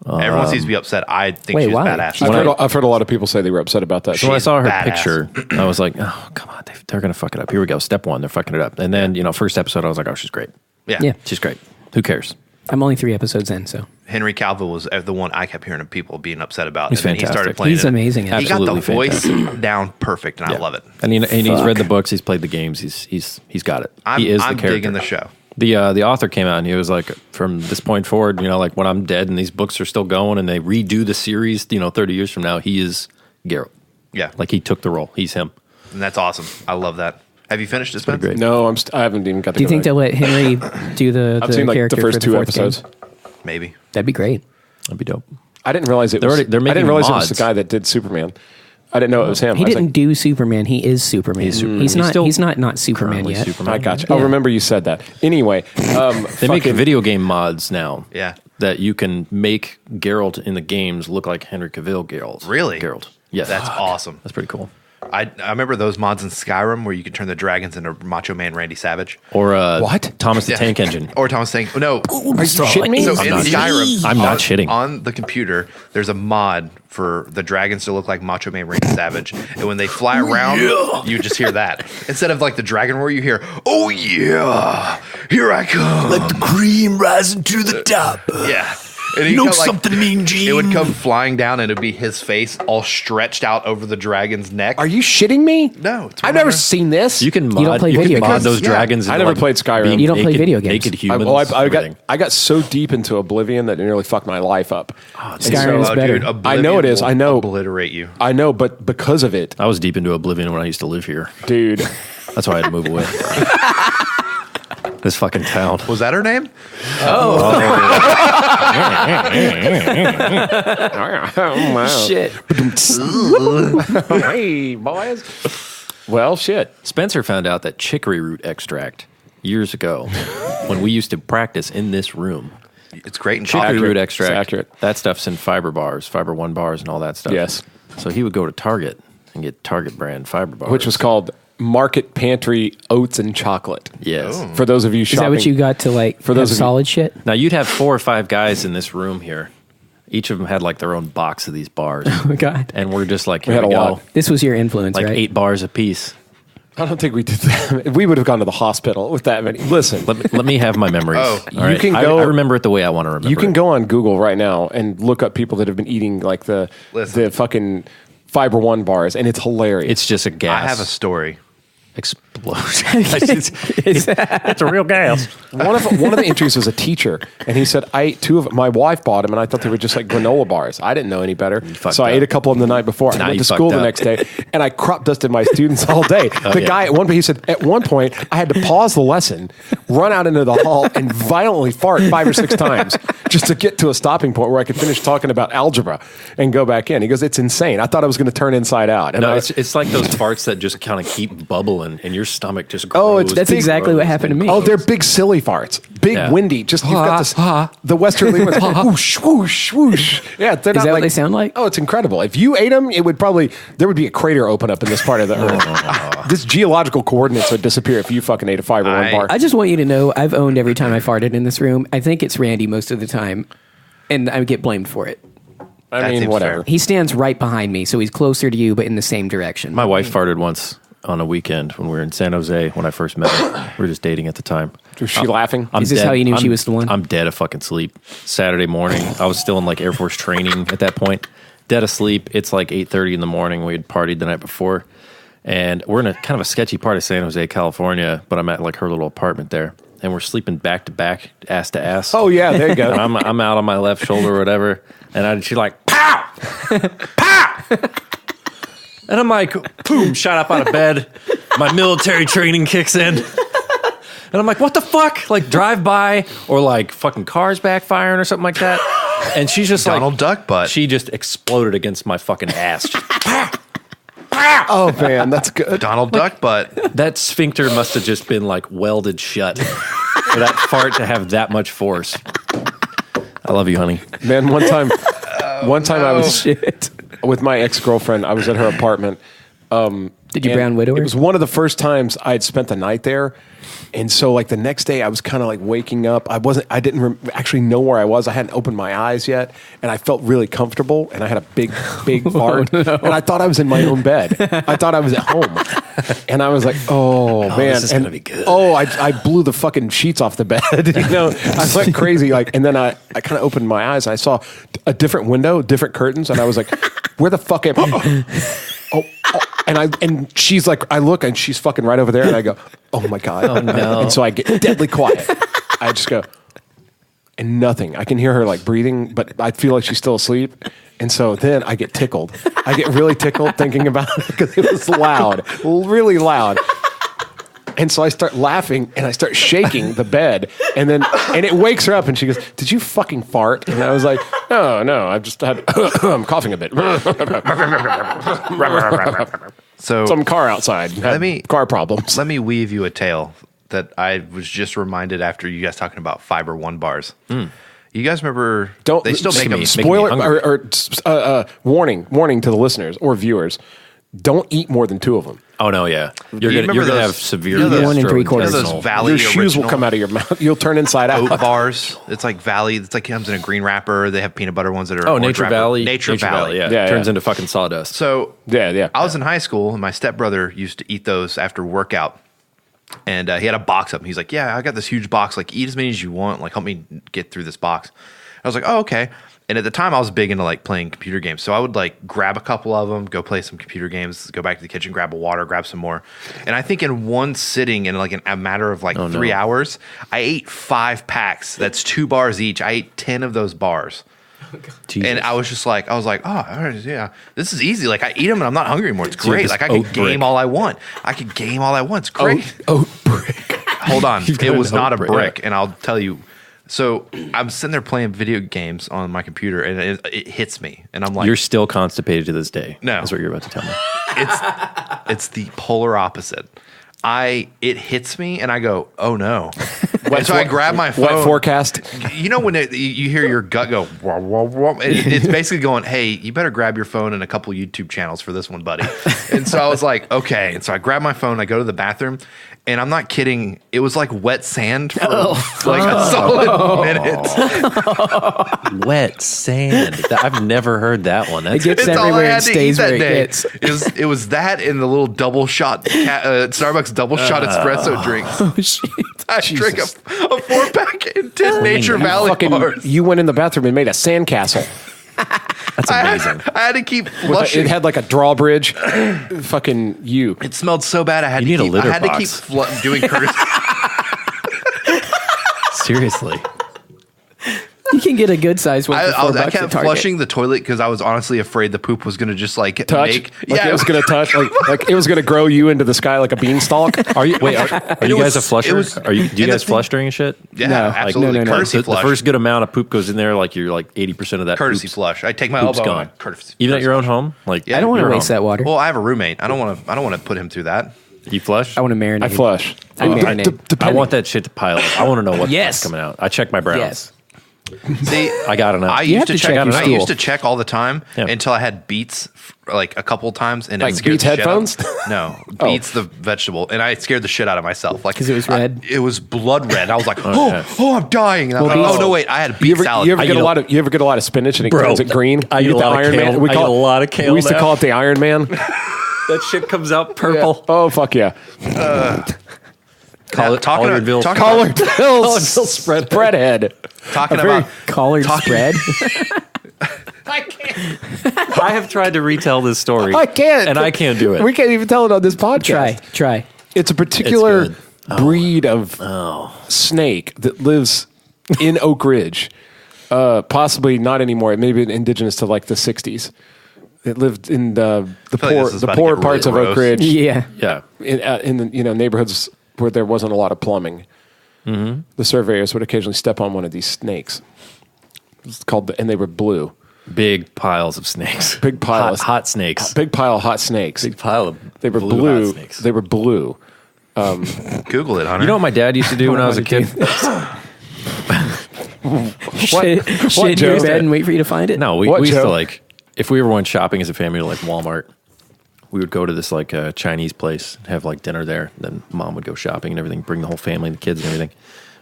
Everyone seems to be upset. I think Wait, she's why? badass. I've heard a lot of people say they were upset about that. So when I She's saw her badass. picture, I was like, oh, come on. They're going to fuck it up. Here we go. Step 1, they're fucking it up. And then, first episode, I was like, oh, she's great. Yeah. Yeah. She's great. Who cares? I'm only 3 episodes in, so Henry Cavill was the one I kept hearing of people being upset about. He's and then he started fantastic. playing he's it. amazing. He got the Absolutely voice down perfect, and I love it. And, and he's read the books. He's played the games. He's got it. I'm, he is I'm the character. digging the show. The author came out and he was like, from this point forward, like when I'm dead and these books are still going and they redo the series, 30 years from now, he is Geralt. Yeah. Like he took the role. He's him. And that's awesome. I love that. Have you finished this? Great. No, I haven't even got to Do you think they'll let Henry do the I've seen like character the first for two the fourth episodes. game? Maybe. That'd be great. That'd be dope. I didn't realize it They're was. already- they're I making didn't realize it was mods. the guy that did Superman. I didn't know it was him. He I was didn't like, do Superman. He is Superman. He's still He's not Superman currently yet. Superman. I got you. Yeah. Oh, remember you said that. Anyway, They make video game mods now. Yeah. That you can make Geralt in the games look like Henry Cavill Geralt. Really? Geralt. Yes. That's awesome. That's pretty cool. I remember those mods in Skyrim where you could turn the dragons into Macho Man Randy Savage. Or What? Thomas the Tank Engine. Or Thomas Tank. No. are you shitting me? So I'm in not Skyrim, I'm not shitting. On the computer, there's a mod for the dragons to look like Macho Man Randy Savage, and when they fly around, you just hear that. Instead of like the dragon roar, you hear, "Oh yeah, here I come!" Like the cream rising to the top. Yeah. And You know come, like, something, Mean Gene? It would come flying down, and it'd be his face all stretched out over the dragon's neck. Are you shitting me? No, it's I've never remember- seen this. You can mod, You don't play can video mod games. those Yeah. dragons. I into, never played Skyrim. being You don't play naked- video games. Naked humans. I everything. got so deep into Oblivion that it nearly fucked my life up. Skyrim is Oh, better. dude, I know it is. Oblivion I know. will obliterate you. I know, but because of it, I was deep into Oblivion when I used to live here. dude. That's why I had to move away. This fucking town. Was that her name? Oh, wow. Shit. Hey, boys. Well, shit. Spencer found out that chicory root extract years ago when we used to practice in this room. It's great in Chicory chocolate. root It's extract. accurate. That stuff's in fiber bars, Fiber One bars, and all that stuff. Yes. So he would go to Target and get Target brand fiber bars, Which was called Market Pantry Oats and Chocolate. yes. For those of you Is shopping. that what you got to like For those have of you- solid shit? Now you'd have 4 or 5 guys in this room here. Each of them had like their own box of these bars, Oh my god. and we're just like, We here had we a go, lot. This was your influence, like right? 8 bars a piece. I don't think we did that. We would have gone to the hospital with that many. Listen, Let me have my memories. Oh. All right? You can I- go- I remember it the way I want to remember. you can it. go on Google right now and look up people that have been eating like the Listen. fucking Fiber One bars, and it's hilarious. It's just a gas. I have a story. explosion. it's a real gas. one of the entries was a teacher, and he said, "I ate 2 of them. My wife bought them, and I thought they were just like granola bars. I didn't know any better, fucked so I up. ate a couple of them the night before. Nah, I went you to school fucked the up. next day, and I crop dusted my students all day. The yeah. guy at one point, he said, at one point, I had to pause the lesson, run out into the hall, and violently fart 5 or 6 times just to get to a stopping point where I could finish talking about algebra and go back in. He goes, "It's insane. I thought I was going to turn inside out." And No, I, it's like those farts that just kind of keep bubbling, and your stomach just grows. Oh, it's- That's and exactly what grows happened to and me. Oh, they're big silly farts. Big, Yeah. windy. Just you've got this, the westerly ones. Whoosh, whoosh, whoosh. Yeah, they're not that what like, they sound like? Oh, it's incredible. If you ate them, it would probably there would be a crater open up in this part of the earth. This geological coordinates would disappear if you fucking ate a Fiber One bar. I just want you to know I've owned every time I farted in this room. I think it's Randy most of the time, and I get blamed for it. I That mean, seems whatever. fair. He stands right behind me, so he's closer to you, but in the same direction. My wife farted once on a weekend when we were in San Jose when I first met her. We were just dating at the time. Was she laughing? I'm Is this dead. how you knew she I'm- was the one? I'm dead of fucking sleep. Saturday morning, I was still in like Air Force training at that point. Dead asleep. It's like 8:30 in the morning. We had partied the night before, and we're in a kind of a sketchy part of San Jose, California. But I'm at like her little apartment there, and we're sleeping back to back, ass to ass. Oh yeah, there you go. And I'm out on my left shoulder or whatever, and she's like, pow, pow, and I'm like, boom, shot up out of bed. My military training kicks in, and I'm like, what the fuck? Like drive by or like fucking cars backfiring or something like that. And she's just Donald like, Duck butt. she just exploded against my fucking ass. Oh man, that's good. Donald Duck butt. That sphincter must have just been like welded shut for that fart to have that much force. I love you, honey. Man, one time I was Shit. with my ex-girlfriend. I was at her apartment. Did you And brown widow It her? was one of the first times I'd spent the night there. And so like the next day I was kind of like waking up. I didn't actually know where I was. I hadn't opened my eyes yet. And I felt really comfortable. And I had a big fart. And I thought I was in my own bed. I thought I was at home. And I was like, oh man. this is and, gonna be good. Oh, I blew the fucking sheets off the bed. You know, I went crazy. Like, and then I kind of opened my eyes and I saw a different window, different curtains. And I was like, where the fuck am I? Oh, and she's like, I look and she's fucking right over there, and I go, oh my god, oh no. And so I get deadly quiet. I just go, and nothing. I can hear her like breathing, but I feel like she's still asleep. And so then I get tickled. I get really tickled thinking about it because it was loud, really loud. And so I start laughing and I start shaking the bed, and it wakes her up, and she goes, "Did you fucking fart?" And I was like, "No, I've just had I'm coughing a bit." So Some car outside. Car problems. let me weave you a tale that I was just reminded after you guys talking about Fiber One bars. You guys remember? They still make them. Spoiler warning to the listeners or viewers: don't eat more than 2 of them. Oh no, yeah, you're You gonna remember have those- severe you know those- 1 3/4. those Valley Your shoes will original come out of your mouth. You'll turn inside out. oat bars. It's like Valley. It's like comes in a green wrapper. They have peanut butter ones that are Oh, orange Nature wrapper. Valley. Nature Valley. Yeah, Yeah, turns yeah. into fucking sawdust. So Yeah. I was in high school, and my stepbrother used to eat those after workout. And he had a box of them. He's like, "Yeah, I got this huge box. Like, eat as many as you want. Like, help me get through this box." I was like, "Oh, okay." And at the time, I was big into like playing computer games, so I would like grab a couple of them, go play some computer games, go back to the kitchen, grab a water, grab some more. And I think in one sitting, in like a matter of like 3 hours, I ate 5 packs. That's 2 bars each. I ate 10 of those bars. Jesus. And I was like, oh, yeah, this is easy. Like I eat them and I'm not hungry anymore. It's great. this Like I oat could game brick. all I want. It's great. Oat brick. Hold on. You've got It an was not a oat brick. brick. And I'll tell you. So I'm sitting there playing video games on my computer and it hits me. And I'm like, You're still constipated to this day. No. That's what you're about to tell me. it's the polar opposite. It hits me and I go, oh no. And so I grab my phone. Wet forecast. You know when you hear your gut go, wah, wah, wah, it's basically going, hey, you better grab your phone and a couple YouTube channels for this one, buddy. And so I was like, okay. And so I grab my phone, I go to the bathroom, and I'm not kidding. It was like wet sand for like a solid minute. Wet sand. I've never heard that one. That's It gets It's all I everywhere had and to eat stays that where it day. gets. It was that and the little double shot Starbucks double shot espresso drinks. Oh, shit. I drink a 4-pack and 10 Nature Valley bars. You went in the bathroom and made a sandcastle. That's amazing. I had to keep flushing. It had like a drawbridge. Fucking you. It smelled so bad. I had You to need a keep. litter I had to box. keep doing courtesy. Seriously. You can get a good size one for $4 I at kept Target. flushing the toilet because I was honestly afraid the poop was going to just like Touch. make. Like it was going to touch. Like it was going to grow you into the sky like a beanstalk. Are you you guys a flusher? it was- Do you and guys the flush during shit? Yeah, No, absolutely. no. Courtesy The flush. first good amount of poop goes in there, like you're like 80% of that courtesy poop's- flush. I take my poop's elbow. gone. And courtesy. Even at your own flush. home? Like Yeah, I don't want to your waste home. that water. Well, I have a roommate. I don't want to put him through that. You flush? I want to marinate. I flush. I marinate. I want that shit to pile up. I want to know what's Yes. coming out. I check my browns. Yes. See, I gotta know. I You used have to to check. check your I stool. used to check all the time Yeah. until I had Beats like a couple times, and Like it scared Beats the shit headphones? out. No, Beats the vegetable, and I scared the shit out of myself. Like 'Cause it was red? it was blood red. I was like, yeah. I'm dying. And I was like, Beets- oh no, wait, I had You Beet ever, salad. you ever I get eat a a- lot of you ever get a lot of spinach and it Bro, turns it green? I You eat get a the lot of Iron kale. Man. I eat a lot of kale We used to now. call it the Iron Man. That shit comes out purple. Oh fuck yeah! Collarville. Collared Hills spread breadhead. Talking A very about Collard spread. I have tried to retell this story. I can't, And I can't do it. We can't even tell it on this podcast. Try. It's a particular It's good. breed of snake that lives in Oak Ridge. Possibly not anymore. It may be indigenous to like the '60s. It lived in the feel like poor this is the about to poor get parts really of Oak gross. Ridge. Yeah. Yeah. In the neighborhoods where there wasn't a lot of plumbing. Mm-hmm. The surveyors would occasionally step on one of these snakes. It's called, and they were blue. Big piles of snakes. Big piles. Hot snakes. Big pile of hot snakes. Big pile of They were hot blue. snakes. They were blue. Google it, Hunter. You know what my dad used to do when I was a kid? Shit in Joe? your bed and wait for you to find it? No, we What, used to Joe? like, if we ever went shopping as a family to like Walmart, we would go to this like Chinese place, have like dinner there. Then mom would go shopping and everything, bring the whole family and the kids and everything.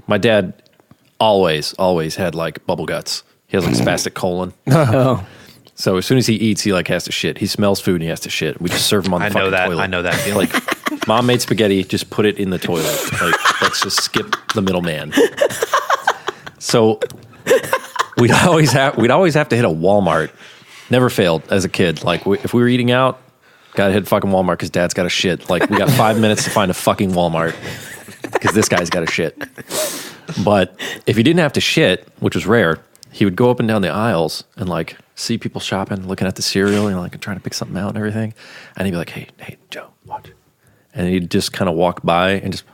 My dad always had like bubble guts. He has like spastic colon. Oh. So as soon as he eats, he like has to shit. He smells food and he has to shit. We just serve him on the I fucking know that. toilet. I know that feeling. Like, mom made spaghetti, just put it in the toilet. Like, let's just skip the middleman. So we'd always have to hit a Walmart. Never failed as a kid. Like if we were eating out, gotta hit fucking Walmart because dad's got to shit. Like we got 5 minutes to find a fucking Walmart because this guy's got to shit. But if he didn't have to shit, which was rare, he would go up and down the aisles and like see people shopping, looking at the cereal, and like trying to pick something out and everything. And he'd be like, "Hey, Joe, watch." and he'd just kind of walk by and just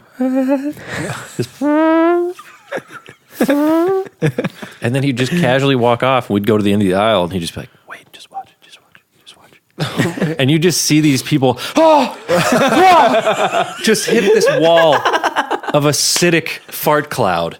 and then he'd just casually walk off. We'd go to the end of the aisle, and he'd just be like, "Wait, just watch it, just watch it, just watch it." And you just see these people, just hit this wall of acidic fart cloud.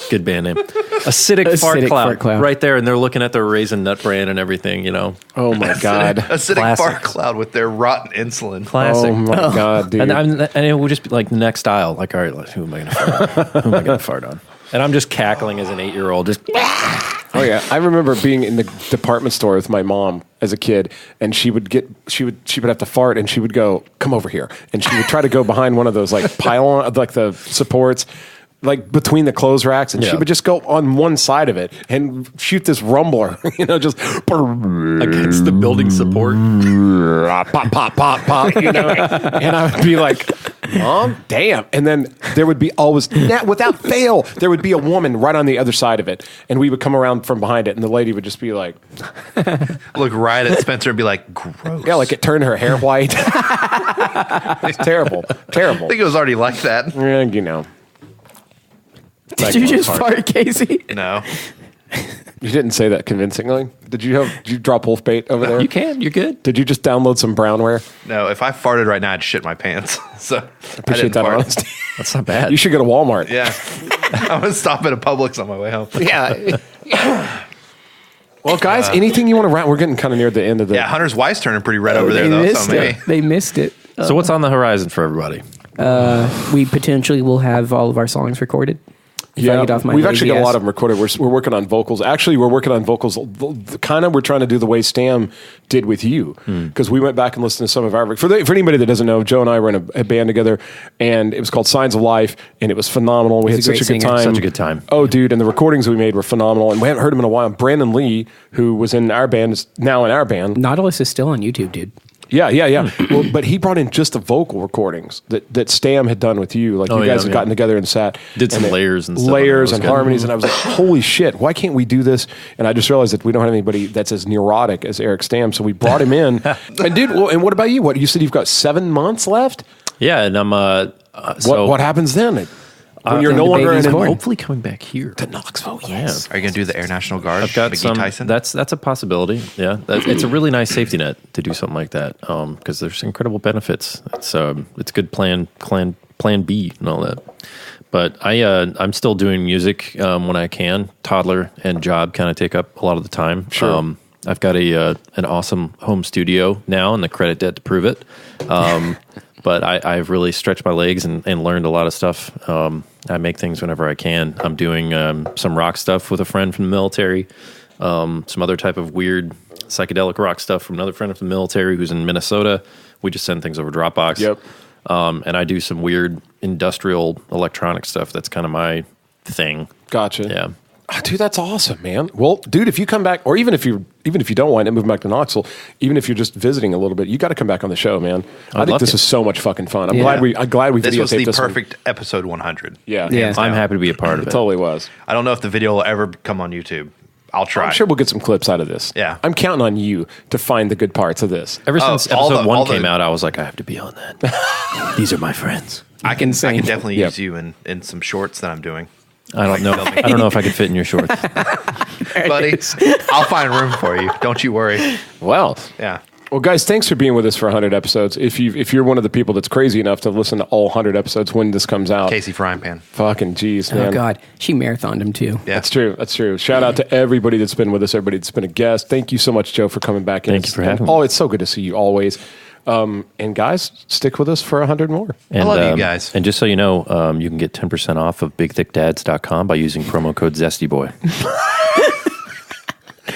Good band name. Acidic fart cloud. Right there, and they're looking at their Raisin Nut Brand and everything, Oh my God. Acidic Classic. fart cloud with their rotten insulin. Classic. Oh my God, dude. And it would just be like the next aisle. Like, all right, who am I going to fart on? Who am I going to fart on? And I'm just cackling as an 8-year-old. Just Oh yeah, I remember being in the department store with my mom as a kid, and she would have to fart, and she would go, "Come over here," and she would try to go behind one of those like pylon, like the supports, like between the clothes racks, and she would just go on one side of it and shoot this rumbler, just against the building support. pop, pop, pop, pop, and I would be like, "Mom, damn!" And then there would be always, without fail, there would be a woman right on the other side of it, and we would come around from behind it, and the lady would just be like, Look right at Spencer and be like, gross. yeah, like it turned her hair white. It's terrible, terrible. I think it was already like that. Did you just fart, Casey? No. You didn't say that convincingly. Did you drop wolf bait over there? You can. You're good. Did you just download some brownware? No, if I farted right now, I'd shit my pants. So Appreciate that honesty. That's not bad. You should go to Walmart. Yeah. I'm going to stop at a Publix on my way home. Yeah. Well, guys, anything you want to wrap? We're getting kind of near the end of the. Yeah, Hunter's wife's turning pretty red over there, though. So maybe. They missed it. So what's on the horizon for everybody? We potentially will have all of our songs recorded. If I get off my we've actually got lazy a lot ass. of them recorded. We're working on vocals. Actually, we're working on vocals. Kind of, we're trying to do the way Stam did with you, because we went back and listened to some of our. For anybody that doesn't know, Joe and I were in a band together, and it was called Signs of Life, and it was phenomenal. We had He's a such a great good singer. time. Such a good time. Oh, dude, and the recordings we made were phenomenal, and we haven't heard him in a while. Brandon Lee, who was in our band, is now in our band. Nautilus is still on YouTube, dude. Yeah. Well, but he brought in just the vocal recordings that Stam had done with you. Like you guys had gotten together and sat. Did some layers and stuff. Layers That and was good. harmonies. And I was like, holy shit, why can't we do this? And I just realized that we don't have anybody that's as neurotic as Eric Stam. So we brought him in. And dude, and what about you? What you said you've got 7 months left? Yeah, and I'm What happens then? When you're no the longer baby's in born. hopefully coming back here to Knoxville. Yes. Are you going to do the Air National Guard? I've got McGee some. Tyson? That's a possibility. Yeah, it's a really nice safety net to do something like that because there's incredible benefits. It's good plan B and all that. But I'm still doing music when I can. Toddler and job kind of take up a lot of the time. Sure. I've got an awesome home studio now and the credit debt to prove it. But I've really stretched my legs and learned a lot of stuff. I make things whenever I can. I'm doing some rock stuff with a friend from the military, some other type of weird psychedelic rock stuff from another friend from the military who's in Minnesota. We just send things over Dropbox. Yep. And I do some weird industrial electronic stuff. That's kind of my thing. Gotcha. Yeah. Oh, dude, that's awesome, man. Well, dude, if you come back, or even if you don't wind up moving back to Knoxville, even if you're just visiting a little bit, you got to come back on the show, man. I think this is so much fucking fun. I'm glad we This was videotaped the this one. perfect episode 100. Yeah, Yeah. hands I'm down. happy to be a part of It it. totally was. I don't know if the video will ever come on YouTube. I'll try. I'm sure we'll get some clips out of this. Yeah. I'm counting on you to find the good parts of this. Ever since all episode the- 1 all the- came out, I was like, I have to be on that. These are my friends. I can sing. definitely Yep. use you in some shorts that I'm doing. I don't know. I don't know if I could fit in your shorts. Buddy, I'll find room for you. Don't you worry. Well, Yeah. Well, guys, thanks for being with us for 100 episodes. If you're one of the people that's crazy enough to listen to all 100 episodes when this comes out, Casey Frying Pan. fucking jeez, man. Oh, God. She marathoned him, too. Yeah. That's true. That's true. Shout out to everybody that's been with us, everybody that's been a guest. Thank you so much, Joe, for coming back in. Thank you for having me. Oh, it's so good to see you always. And guys, stick with us for 100 more. And, love you guys. And just so you know, you can get 10% off of bigthickdads.com by using promo code ZestyBoy.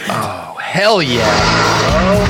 Oh, hell yeah.